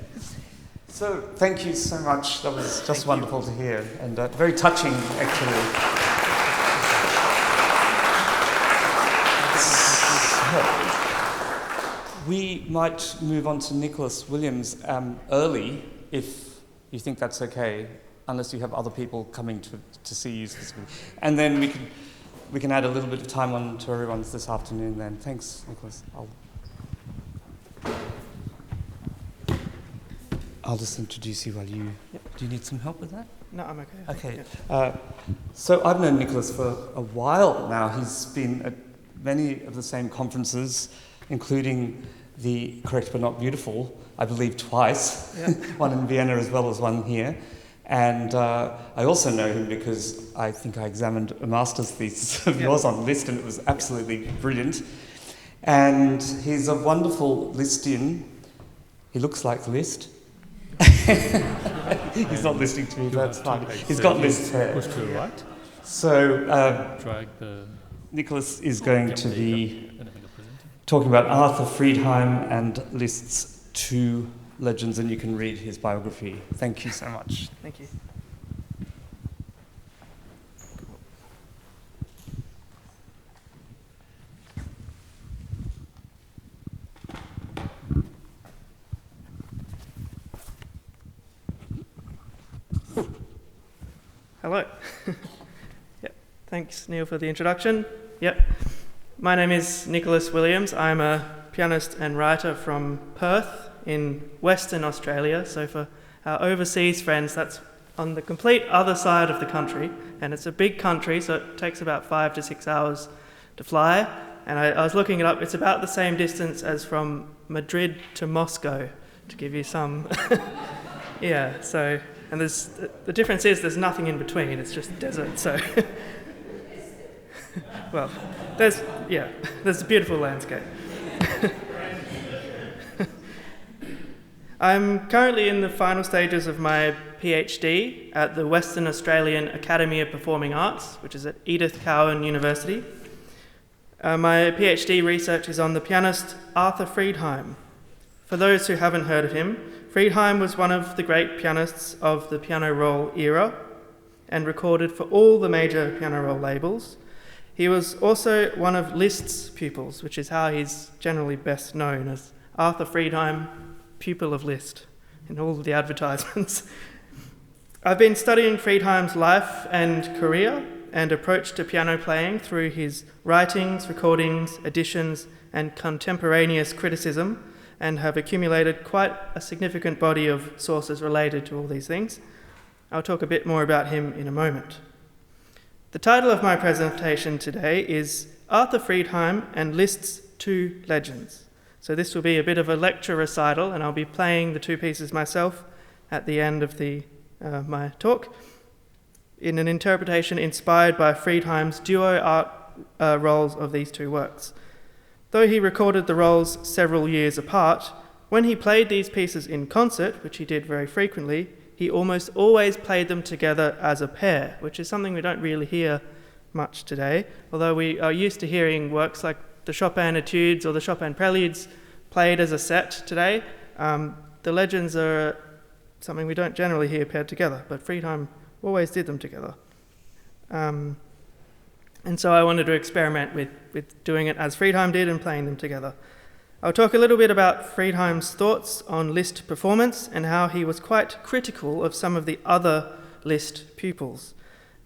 So, thank you so much. That was just wonderful to hear, and very touching, actually. So, we might move on to Nicholas Williams early, if you think that's okay, unless you have other people coming to see you specifically. And then we can add a little bit of time on to everyone's this afternoon then. Thanks, Nicholas. I'll just introduce you while you... Yep. Do you need some help with that? No, I'm okay. Okay. Yeah. So I've known Nicholas for a while now. He's been at many of the same conferences, including the Correct But Not Beautiful, I believe twice, Yeah. one in Vienna as well as one here. And I also know him because I think I examined a master's thesis of yours on Liszt, and it was absolutely brilliant. And he's a wonderful Lisztian. He looks like Liszt. He's not listening to me, that's fine. He's got Liszt's hair. Push to the right. So, Drag the. Nicholas is going to be talking about Arthur Friedheim and Liszt's two legends, and you can read his biography. Thank you so much. Thank you. Hello. Yep. Thanks, Neal, for the introduction. Yep. My name is Nicholas Williams. I'm a pianist and writer from Perth in Western Australia. So for our overseas friends, that's on the complete other side of the country. And it's a big country, so it takes about 5 to 6 hours to fly. And I was looking it up. It's about the same distance as from Madrid to Moscow, to give you some... Yeah, so... And the difference is there's nothing in between, it's just desert, so... Well, there's a beautiful landscape. I'm currently in the final stages of my PhD at the Western Australian Academy of Performing Arts, which is at Edith Cowan University. My PhD research is on the pianist Arthur Friedheim. For those who haven't heard of him, Friedheim was one of the great pianists of the piano roll era and recorded for all the major piano roll labels. He was also one of Liszt's pupils, which is how he's generally best known as Arthur Friedheim, pupil of Liszt, in all of the advertisements. I've been studying Friedheim's life and career and approach to piano playing through his writings, recordings, editions, and contemporaneous criticism, and have accumulated quite a significant body of sources related to all these things. I'll talk a bit more about him in a moment. The title of my presentation today is Arthur Friedheim and Liszt's Two Legends. So this will be a bit of a lecture recital, and I'll be playing the two pieces myself at the end of my talk in an interpretation inspired by Friedheim's duo art rolls of these two works. Though he recorded the rolls several years apart, when he played these pieces in concert, which he did very frequently, he almost always played them together as a pair, which is something we don't really hear much today, although we are used to hearing works like the Chopin Etudes or the Chopin Preludes played as a set today. The legends are something we don't generally hear paired together, but Friedheim always did them together. And so I wanted to experiment with doing it as Friedheim did and playing them together. I'll talk a little bit about Friedheim's thoughts on Liszt performance and how he was quite critical of some of the other Liszt pupils.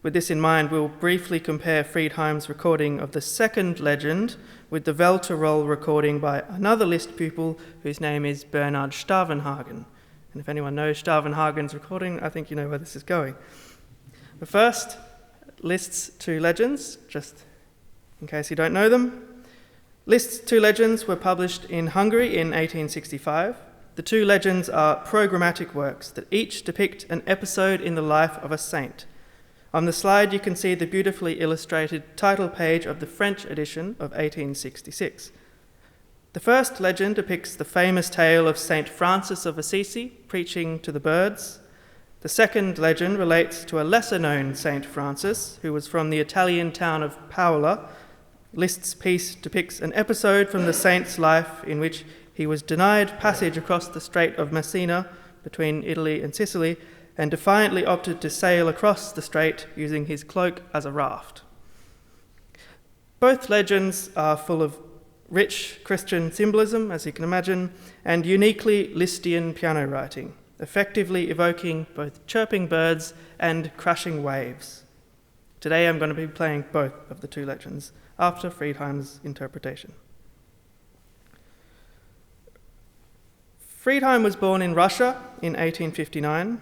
With this in mind, we'll briefly compare Friedheim's recording of the second legend with the Welterroll recording by another Liszt pupil whose name is Bernhard Stavenhagen. And if anyone knows Stavenhagen's recording, I think you know where this is going. But first, Liszt's two legends, just in case you don't know them. Liszt's two legends were published in Hungary in 1865. The two legends are programmatic works that each depict an episode in the life of a saint. On the slide, you can see the beautifully illustrated title page of the French edition of 1866. The first legend depicts the famous tale of Saint Francis of Assisi preaching to the birds. The second legend relates to a lesser-known Saint Francis, who was from the Italian town of Paola. Liszt's piece depicts an episode from the saint's life in which he was denied passage across the Strait of Messina between Italy and Sicily, and defiantly opted to sail across the strait using his cloak as a raft. Both legends are full of rich Christian symbolism, as you can imagine, and uniquely Lisztian piano writing, effectively evoking both chirping birds and crashing waves. Today I'm going to be playing both of the two legends after Friedheim's interpretation. Friedheim was born in Russia in 1859.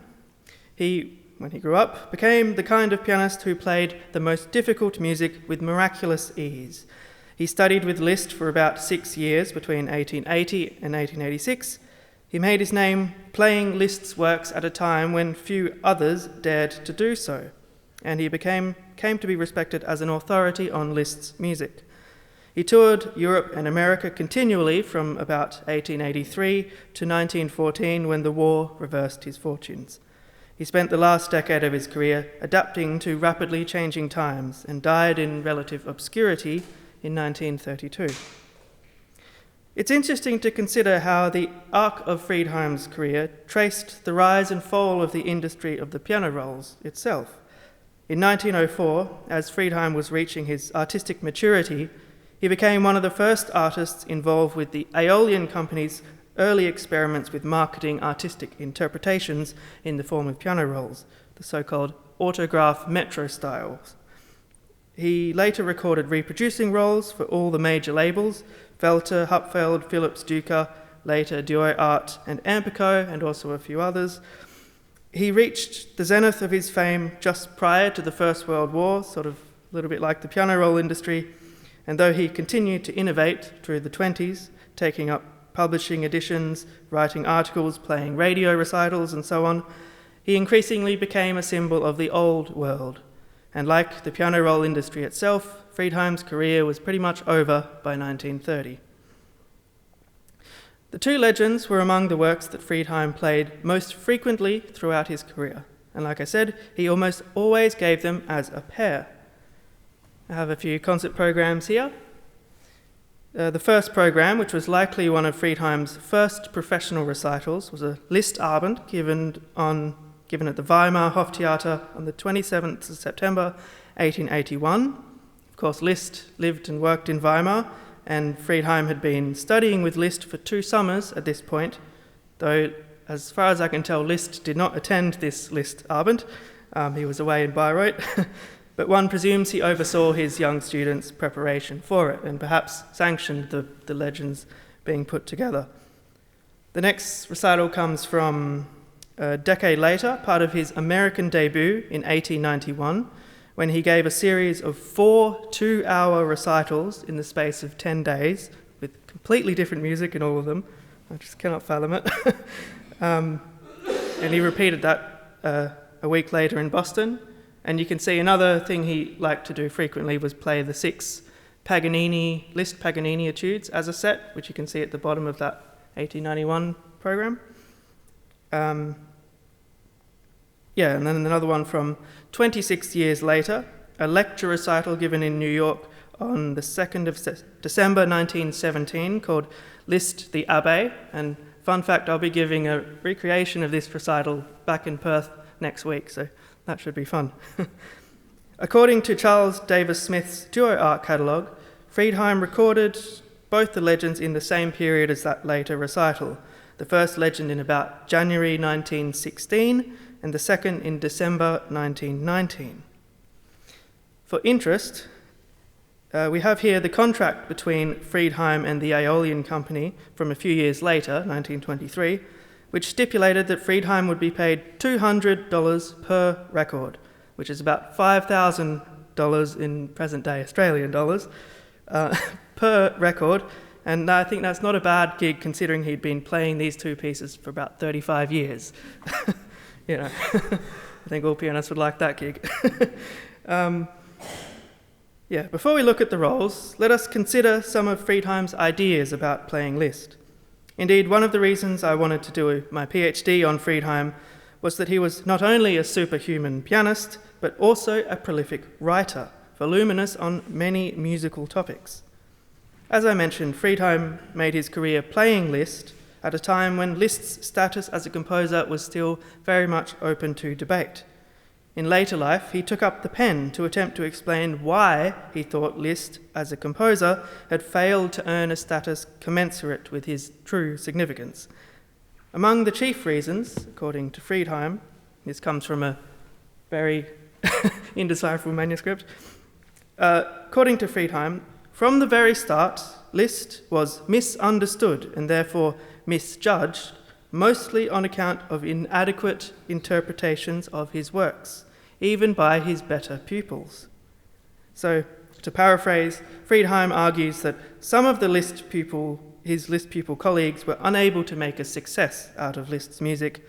He, when he grew up, became the kind of pianist who played the most difficult music with miraculous ease. He studied with Liszt for about 6 years between 1880 and 1886. He made his name playing Liszt's works at a time when few others dared to do so, and he came to be respected as an authority on Liszt's music. He toured Europe and America continually from about 1883 to 1914 when the war reversed his fortunes. He spent the last decade of his career adapting to rapidly changing times and died in relative obscurity in 1932. It's interesting to consider how the arc of Friedheim's career traced the rise and fall of the industry of the piano rolls itself. In 1904, as Friedheim was reaching his artistic maturity, he became one of the first artists involved with the Aeolian Company's early experiments with marketing artistic interpretations in the form of piano rolls, the so-called autograph metro styles. He later recorded reproducing rolls for all the major labels, Velter, Hupfeld, Philips, Duca, later Dior Art and Ampico, and also a few others. He reached the zenith of his fame just prior to the First World War, sort of a little bit like the piano roll industry, and though he continued to innovate through the 20s, taking up publishing editions, writing articles, playing radio recitals, and so on, he increasingly became a symbol of the old world. And like the piano roll industry itself, Friedheim's career was pretty much over by 1930. The two legends were among the works that Friedheim played most frequently throughout his career. And like I said, he almost always gave them as a pair. I have a few concert programs here. The first program, which was likely one of Friedheim's first professional recitals, was a Liszt Abend given at the Weimar Hoftheater on the 27th of September 1881. Of course, Liszt lived and worked in Weimar, and Friedheim had been studying with Liszt for 2 summers at this point, though, as far as I can tell, Liszt did not attend this Liszt Abend. He was away in Bayreuth. But one presumes he oversaw his young students' preparation for it and perhaps sanctioned the legends being put together. The next recital comes from a decade later, part of his American debut in 1891, when he gave a series of 4 2-hour recitals in the space of 10 days with completely different music in all of them. I just cannot fathom it. And he repeated that a week later in Boston. And you can see another thing he liked to do frequently was play the 6 Liszt Paganini etudes as a set, which you can see at the bottom of that 1891 program. And then another one from 26 years later, a lecture recital given in New York on the 2nd of December 1917 called Liszt the Abbé. And fun fact, I'll be giving a recreation of this recital back in Perth next week, so that should be fun. According to Charles Davis Smith's duo art catalogue, Friedheim recorded both the legends in the same period as that later recital. The first legend in about January 1916 and the second in December 1919. For interest, we have here the contract between Friedheim and the Aeolian Company from a few years later, 1923, which stipulated that Friedheim would be paid $200 per record, which is about $5,000 in present-day Australian dollars per record. And I think that's not a bad gig considering he'd been playing these two pieces for about 35 years. I think all pianists would like that gig. Before we look at the roles, let us consider some of Friedheim's ideas about playing Liszt. Indeed, one of the reasons I wanted to do my PhD on Friedheim was that he was not only a superhuman pianist, but also a prolific writer, voluminous on many musical topics. As I mentioned, Friedheim made his career playing Liszt at a time when Liszt's status as a composer was still very much open to debate. In later life, he took up the pen to attempt to explain why he thought Liszt, as a composer, had failed to earn a status commensurate with his true significance. Among the chief reasons, according to Friedheim, this comes from a very indecipherable manuscript, according to Friedheim, from the very start, Liszt was misunderstood and therefore misjudged, mostly on account of inadequate interpretations of his works, even by his better pupils. So, to paraphrase, Friedheim argues that some of his Liszt pupil colleagues were unable to make a success out of Liszt's music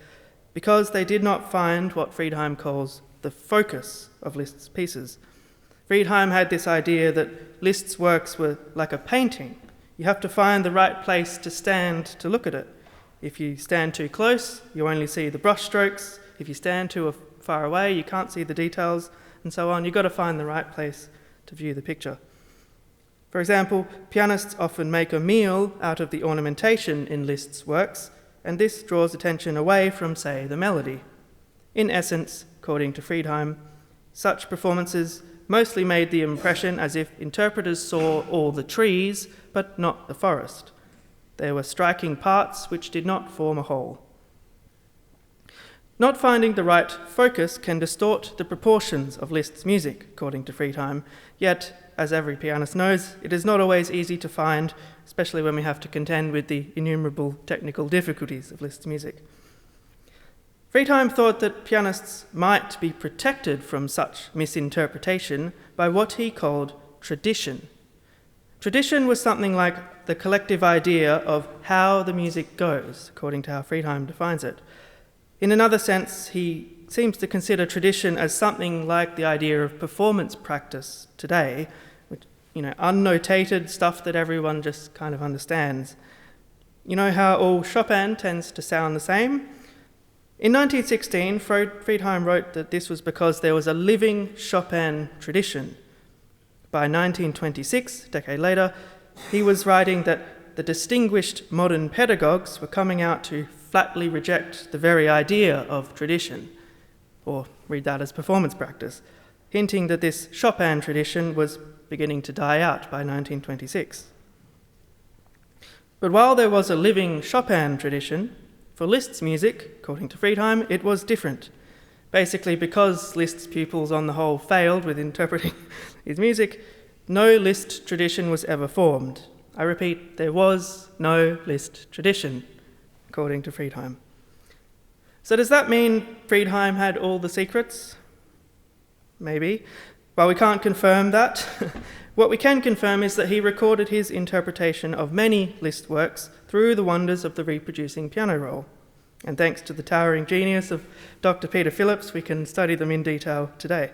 because they did not find what Friedheim calls the focus of Liszt's pieces. Friedheim had this idea that Liszt's works were like a painting. You have to find the right place to stand to look at it. If you stand too close, you only see the brush strokes. If you stand too far away, you can't see the details, and so on. You've got to find the right place to view the picture. For example, pianists often make a meal out of the ornamentation in Liszt's works, and this draws attention away from, say, the melody. In essence, according to Friedheim, such performances mostly made the impression as if interpreters saw all the trees, but not the forest. There were striking parts which did not form a whole. Not finding the right focus can distort the proportions of Liszt's music, according to Friedheim, yet, as every pianist knows, it is not always easy to find, especially when we have to contend with the innumerable technical difficulties of Liszt's music. Friedheim thought that pianists might be protected from such misinterpretation by what he called tradition. Tradition was something like the collective idea of how the music goes, according to how Friedheim defines it. In another sense, he seems to consider tradition as something like the idea of performance practice today, which, unnotated stuff that everyone just kind of understands. You know how all Chopin tends to sound the same? In 1916, Friedheim wrote that this was because there was a living Chopin tradition. By 1926, a decade later, he was writing that the distinguished modern pedagogues were coming out to flatly reject the very idea of tradition, or read that as performance practice, hinting that this Chopin tradition was beginning to die out by 1926. But while there was a living Chopin tradition, for Liszt's music, according to Friedheim, it was different. Basically, because Liszt's pupils on the whole failed with interpreting his music, no Liszt tradition was ever formed. I repeat, there was no Liszt tradition, according to Friedheim. So does that mean Friedheim had all the secrets? Maybe. Well, we can't confirm that. What we can confirm is that he recorded his interpretation of many Liszt works through the wonders of the reproducing piano roll. And thanks to the towering genius of Dr. Peter Phillips, we can study them in detail today.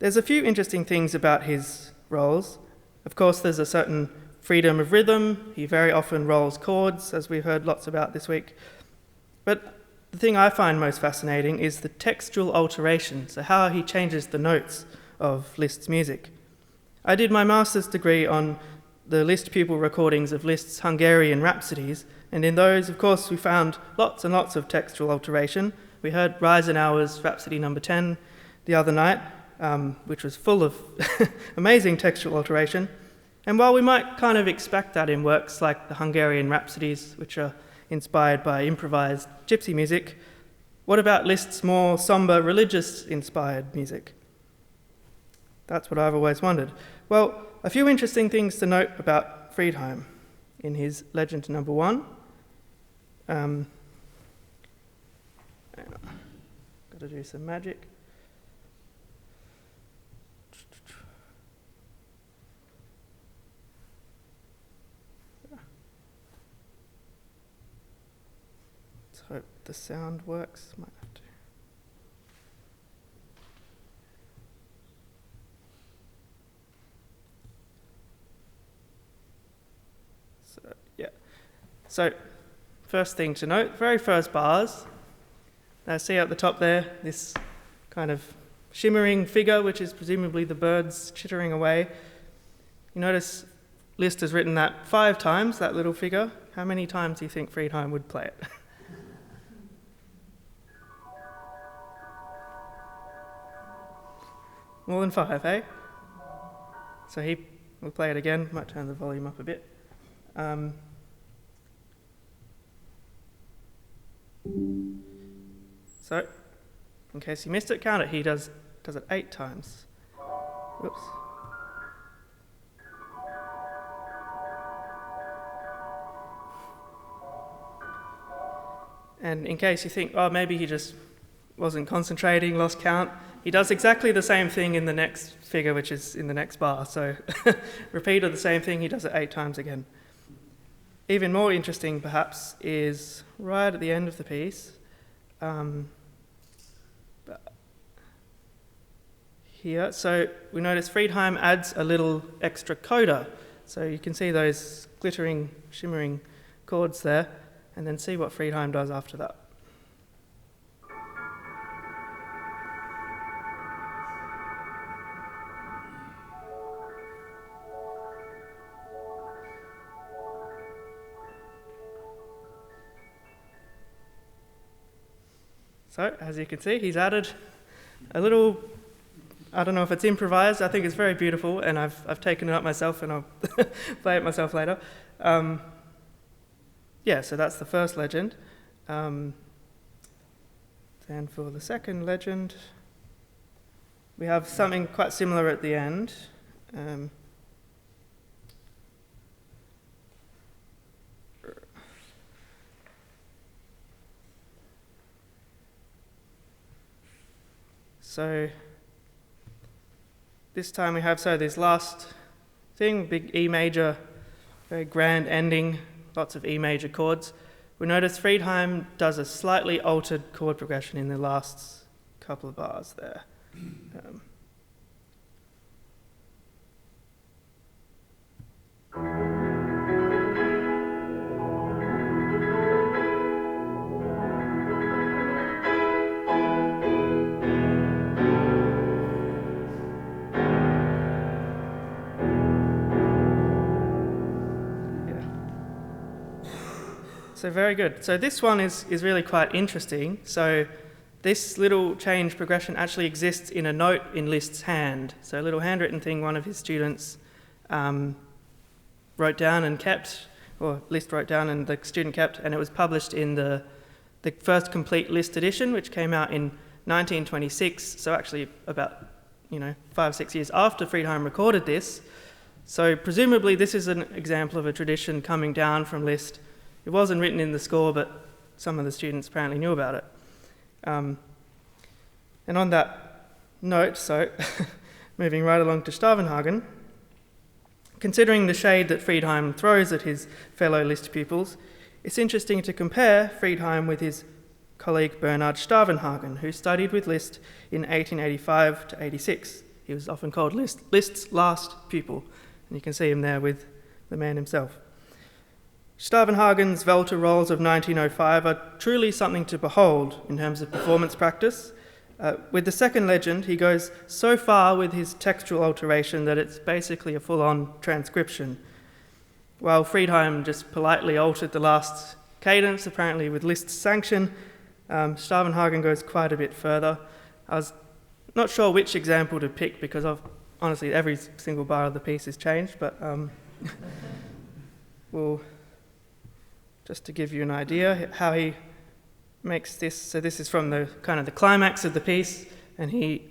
There's a few interesting things about his rolls. Of course, there's a certain freedom of rhythm. He very often rolls chords, as we've heard lots about this week. But the thing I find most fascinating is the textual alteration, so how he changes the notes of Liszt's music. I did my master's degree on the Liszt pupil recordings of Liszt's Hungarian Rhapsodies, and in those, of course, we found lots and lots of textual alteration. We heard Reinecke's Rhapsody No. 10 the other night, which was full of amazing textual alteration. And while we might kind of expect that in works like the Hungarian Rhapsodies, which are inspired by improvised gypsy music, what about Liszt's more somber, religious-inspired music? That's what I've always wondered. Well, a few interesting things to note about Friedheim in his Legend number 1. Got to do some magic. Let's hope the sound works. Might have to. So, first thing to note, very first bars. Now see at the top there, this kind of shimmering figure, which is presumably the birds chittering away. You notice Liszt has written that 5 times, that little figure. How many times do you think Friedheim would play it? More than 5, eh? So he will play it again. Might turn the volume up a bit. So, in case you missed it, count it. He does it 8 times. Whoops. And in case you think, oh, maybe he just wasn't concentrating, lost count, he does exactly the same thing in the next figure, which is in the next bar. So, repeat of the same thing, he does it 8 times again. Even more interesting, perhaps, is right at the end of the piece. Here, so we notice Friedheim adds a little extra coda. So you can see those glittering, shimmering chords there, and then see what Friedheim does after that. So, as you can see, he's added a little, I don't know if it's improvised, I think it's very beautiful, and I've taken it up myself, and I'll play it myself later. Yeah, so that's the first legend. Then for the second legend, we have something quite similar at the end. So this time we have, this last thing, big E major, very grand ending, lots of E major chords. We notice Friedheim does a slightly altered chord progression in the last couple of bars there. So very good. So this one is really quite interesting. So this little change progression actually exists in a note in Liszt's hand. So a little handwritten thing one of his students wrote down and kept, or Liszt wrote down and the student kept, and it was published in the first complete Liszt edition, which came out in 1926, so actually about 5-6 years after Friedheim recorded this. So presumably this is an example of a tradition coming down from Liszt. It wasn't written in the score, but some of the students apparently knew about it. And on that note, so moving right along to Stavenhagen, considering the shade that Friedheim throws at his fellow Liszt pupils, it's interesting to compare Friedheim with his colleague Bernhard Stavenhagen, who studied with Liszt in 1885 to 86. He was often called Liszt's last pupil, and you can see him there with the man himself. Stavenhagen's Welter rolls of 1905 are truly something to behold in terms of performance practice. With the second legend, he goes so far with his textual alteration that it's basically a full-on transcription. While Friedheim just politely altered the last cadence, apparently with Liszt's sanction, Stavenhagen goes quite a bit further. I was not sure which example to pick because honestly every single bar of the piece is changed, but well, just to give you an idea how he makes this. So this is from the kind of the climax of the piece, and he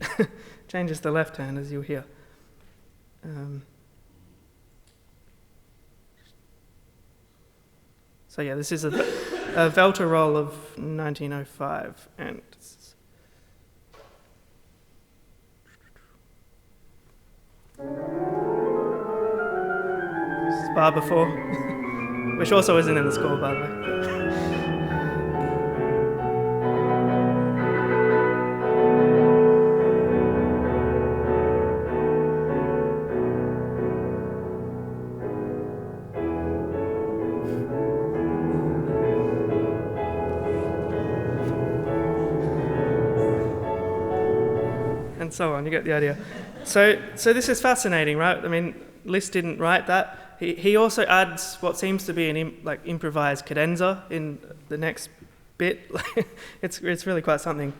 changes the left hand, as you'll hear. So yeah, this is a Welter roll of 1905, and this is bar before, which also isn't in the score, by the way. And so on, you get the idea. So this is fascinating, right? I mean, Liszt didn't write that. He also adds what seems to be an improvised cadenza in the next bit. It's really quite something.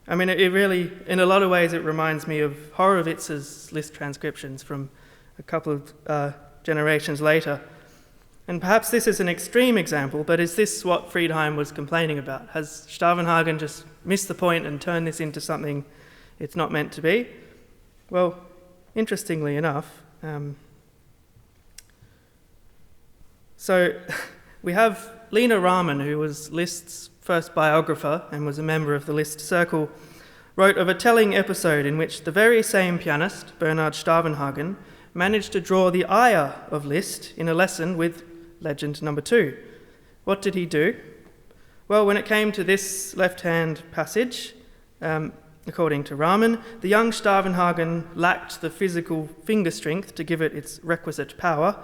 I mean, it really, in a lot of ways, it reminds me of Horowitz's Liszt transcriptions from a couple of generations later. And perhaps this is an extreme example, but is this what Friedheim was complaining about? Has Stavenhagen just missed the point and turned this into something it's not meant to be? Well, interestingly enough, so we have Lena Rahman, who was Liszt's first biographer and was a member of the Liszt Circle, wrote of a telling episode in which the very same pianist, Bernhard Stavenhagen, managed to draw the ire of Liszt in a lesson with Legend Number 2. What did he do? Well, when it came to this left-hand passage, according to Rahman, the young Stavenhagen lacked the physical finger strength to give it its requisite power.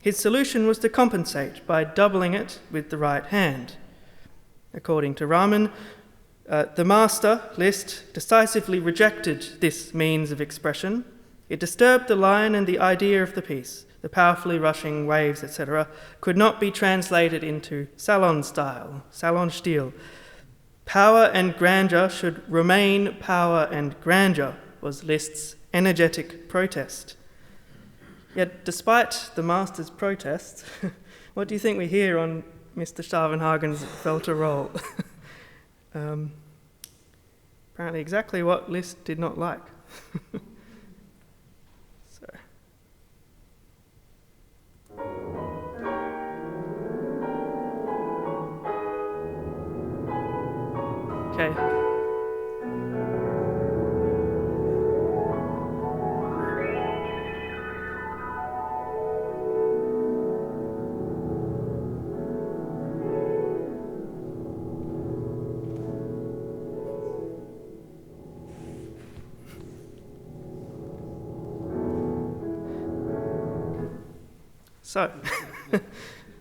His solution was to compensate by doubling it with the right hand. According to Rahman, the master, Liszt, decisively rejected this means of expression. It disturbed the line and the idea of the piece. The powerfully rushing waves, etc., could not be translated into salon style, salon stil. Power and grandeur should remain power and grandeur, was Liszt's energetic protest. Yet, despite the master's protest, what do you think we hear on Mr. Stavenhagen's Welter roll? Apparently exactly what Liszt did not like. Okay.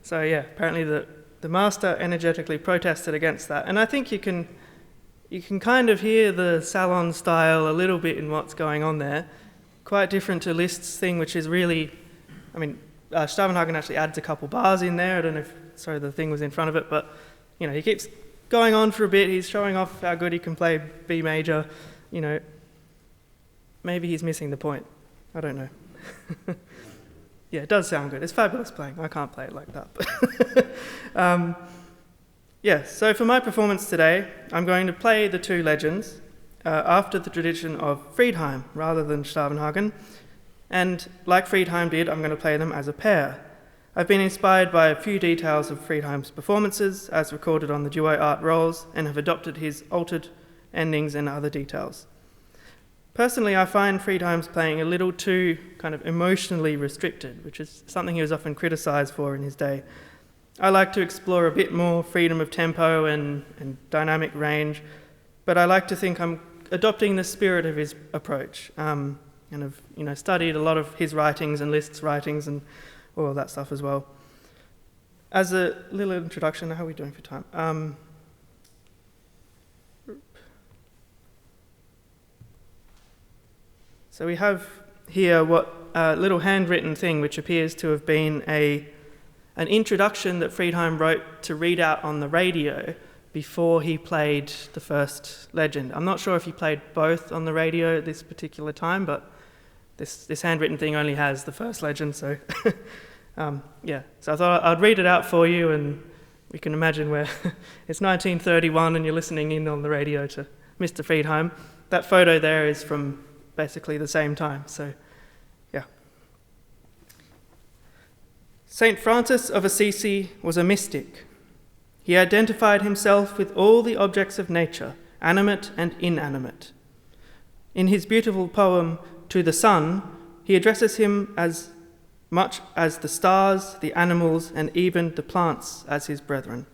So yeah, apparently the master energetically protested against that, and I think you can kind of hear the salon style a little bit in what's going on there. Quite different to Liszt's thing, which is really, I mean, Stavenhagen actually adds a couple bars in there. I don't know if, sorry, the thing was in front of it, but, you know, he keeps going on for a bit. He's showing off how good he can play B major. You know, maybe he's missing the point. I don't know. Yeah, it does sound good. It's fabulous playing. I can't play it like that. But yeah, so for my performance today, I'm going to play the two legends after the tradition of Friedheim rather than Stavenhagen. And like Friedheim did, I'm going to play them as a pair. I've been inspired by a few details of Friedheim's performances as recorded on the duo art rolls and have adopted his altered endings and other details. Personally, I find Friedheim's playing a little too kind of emotionally restricted, which is something he was often criticised for in his day. I like to explore a bit more freedom of tempo and dynamic range, but I like to think I'm adopting the spirit of his approach, and have studied a lot of his writings and Liszt's writings and all of that stuff as well. As a little introduction, how are we doing for time? So we have here what a little handwritten thing which appears to have been an introduction that Friedheim wrote to read out on the radio before he played the first legend. I'm not sure if he played both on the radio at this particular time, but this handwritten thing only has the first legend, so yeah. So I thought I'd read it out for you, and we can imagine where it's 1931 and you're listening in on the radio to Mr. Friedheim. That photo there is from basically the same time, so yeah. St. Francis of Assisi was a mystic. He identified himself with all the objects of nature, animate and inanimate. In his beautiful poem, To the Sun, he addresses him as much as the stars, the animals, and even the plants as his brethren.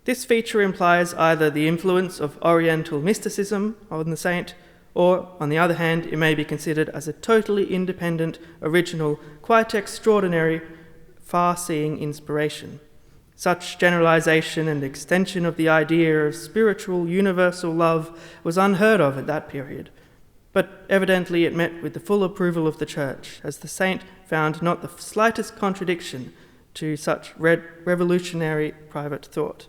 This feature implies either the influence of Oriental mysticism on the saint, or, on the other hand, it may be considered as a totally independent, original, quite extraordinary, far-seeing inspiration. Such generalization and extension of the idea of spiritual universal love was unheard of at that period, but evidently it met with the full approval of the Church, as the saint found not the slightest contradiction to such revolutionary private thought.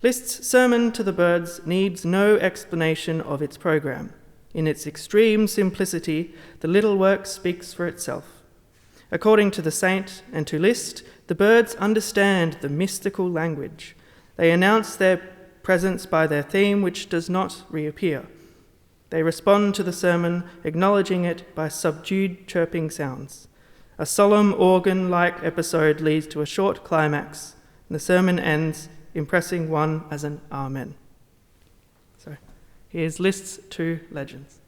Liszt's Sermon to the Birds needs no explanation of its program. In its extreme simplicity, the little work speaks for itself. According to the saint and to Liszt, the birds understand the mystical language. They announce their presence by their theme, which does not reappear. They respond to the sermon, acknowledging it by subdued chirping sounds. A solemn organ-like episode leads to a short climax, and the sermon ends, impressing one as an Amen. So here's Liszt's two legends.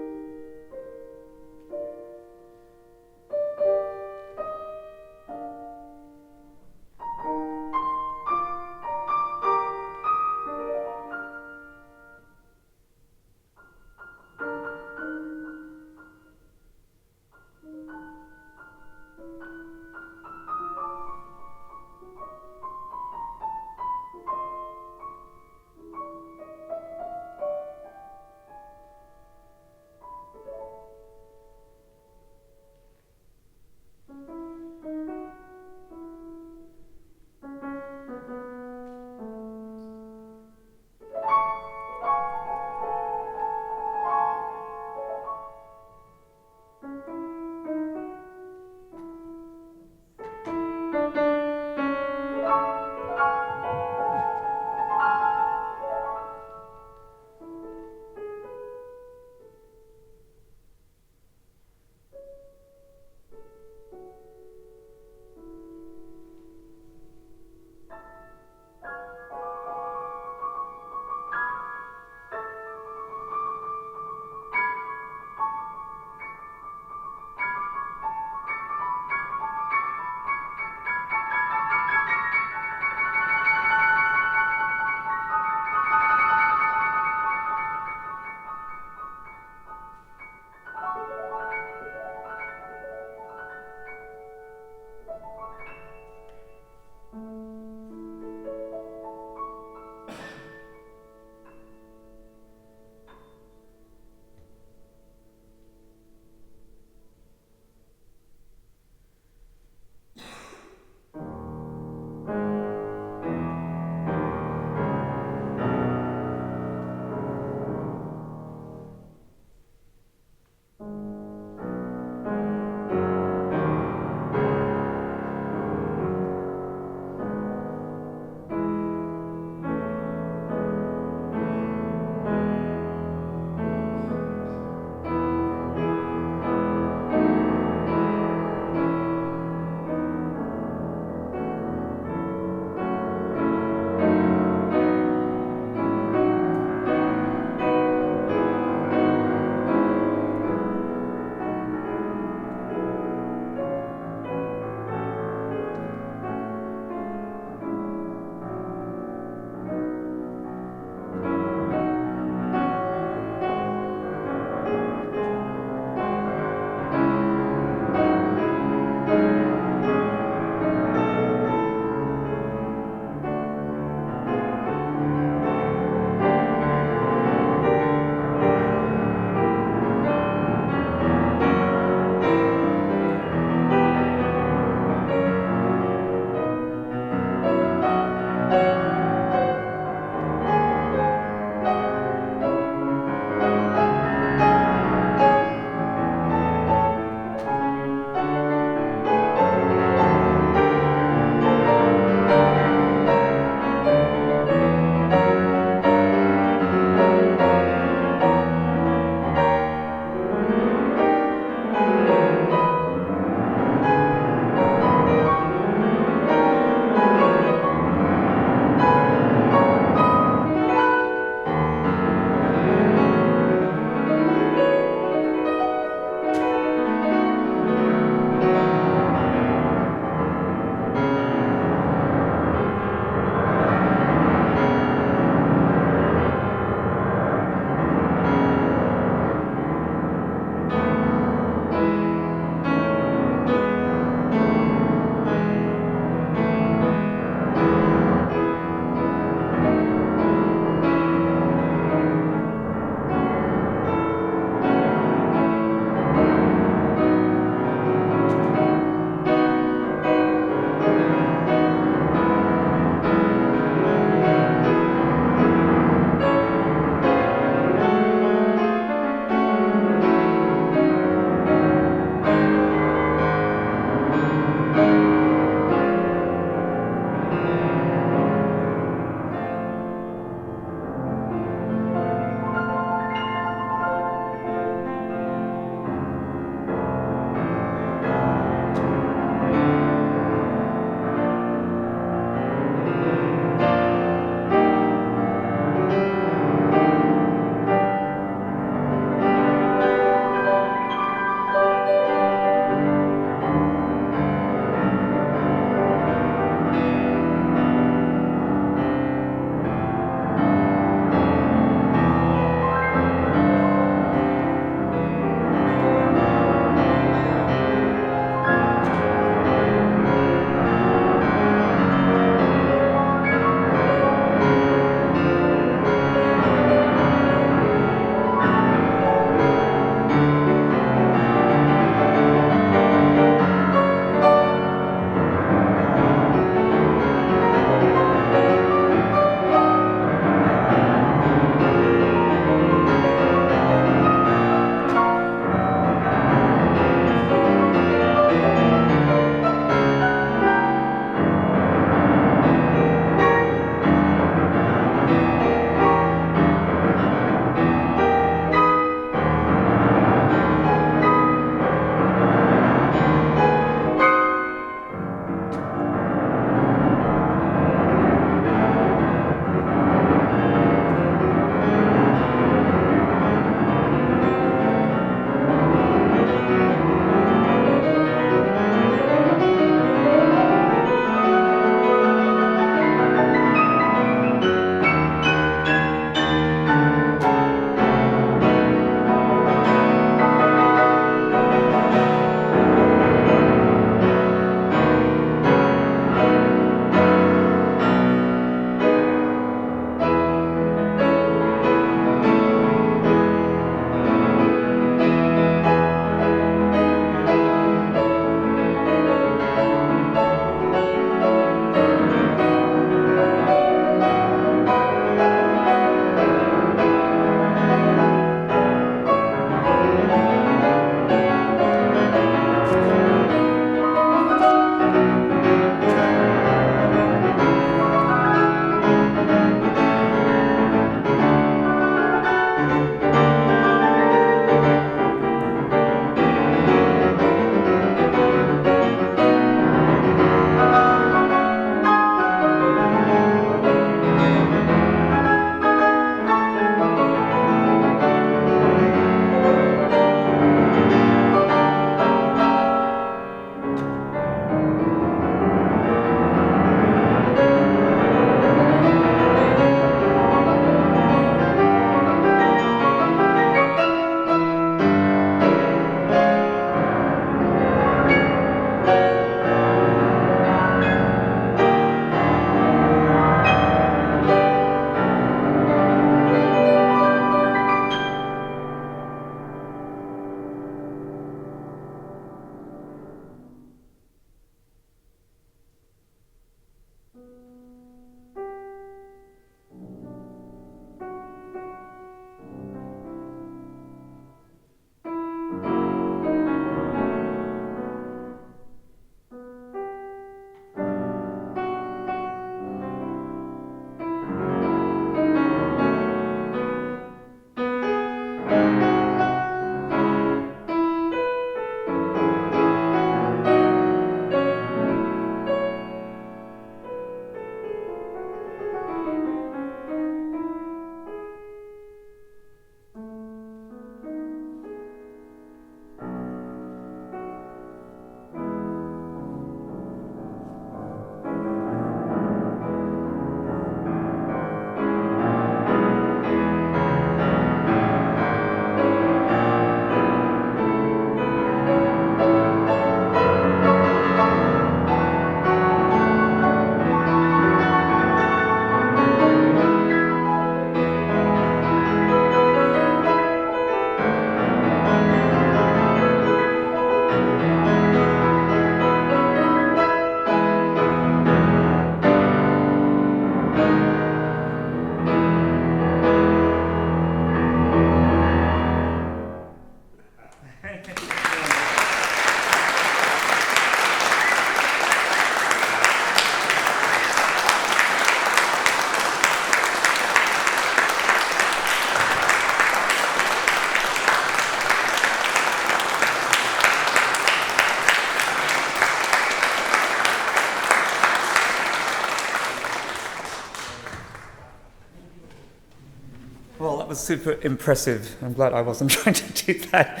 was super impressive. I'm glad I wasn't trying to do that.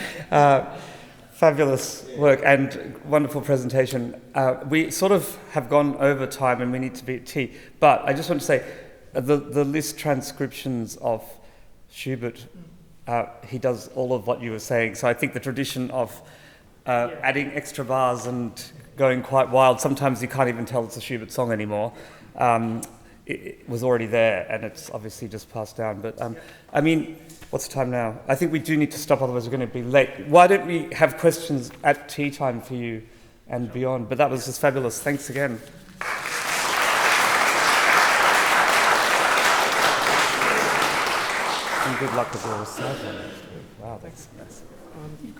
Fabulous work and wonderful presentation. We sort of have gone over time and we need to be at tea. But I just want to say, the Liszt transcriptions of Schubert, he does all of what you were saying. So I think the tradition of adding extra bars and going quite wild, sometimes you can't even tell it's a Schubert song anymore. It was already there, and it's obviously just passed down. But I mean, what's the time now? I think we do need to stop, otherwise we're going to be late. Why don't we have questions at tea time for you and beyond? But that was just fabulous. Thanks again. And good luck with your recital. Wow, thanks.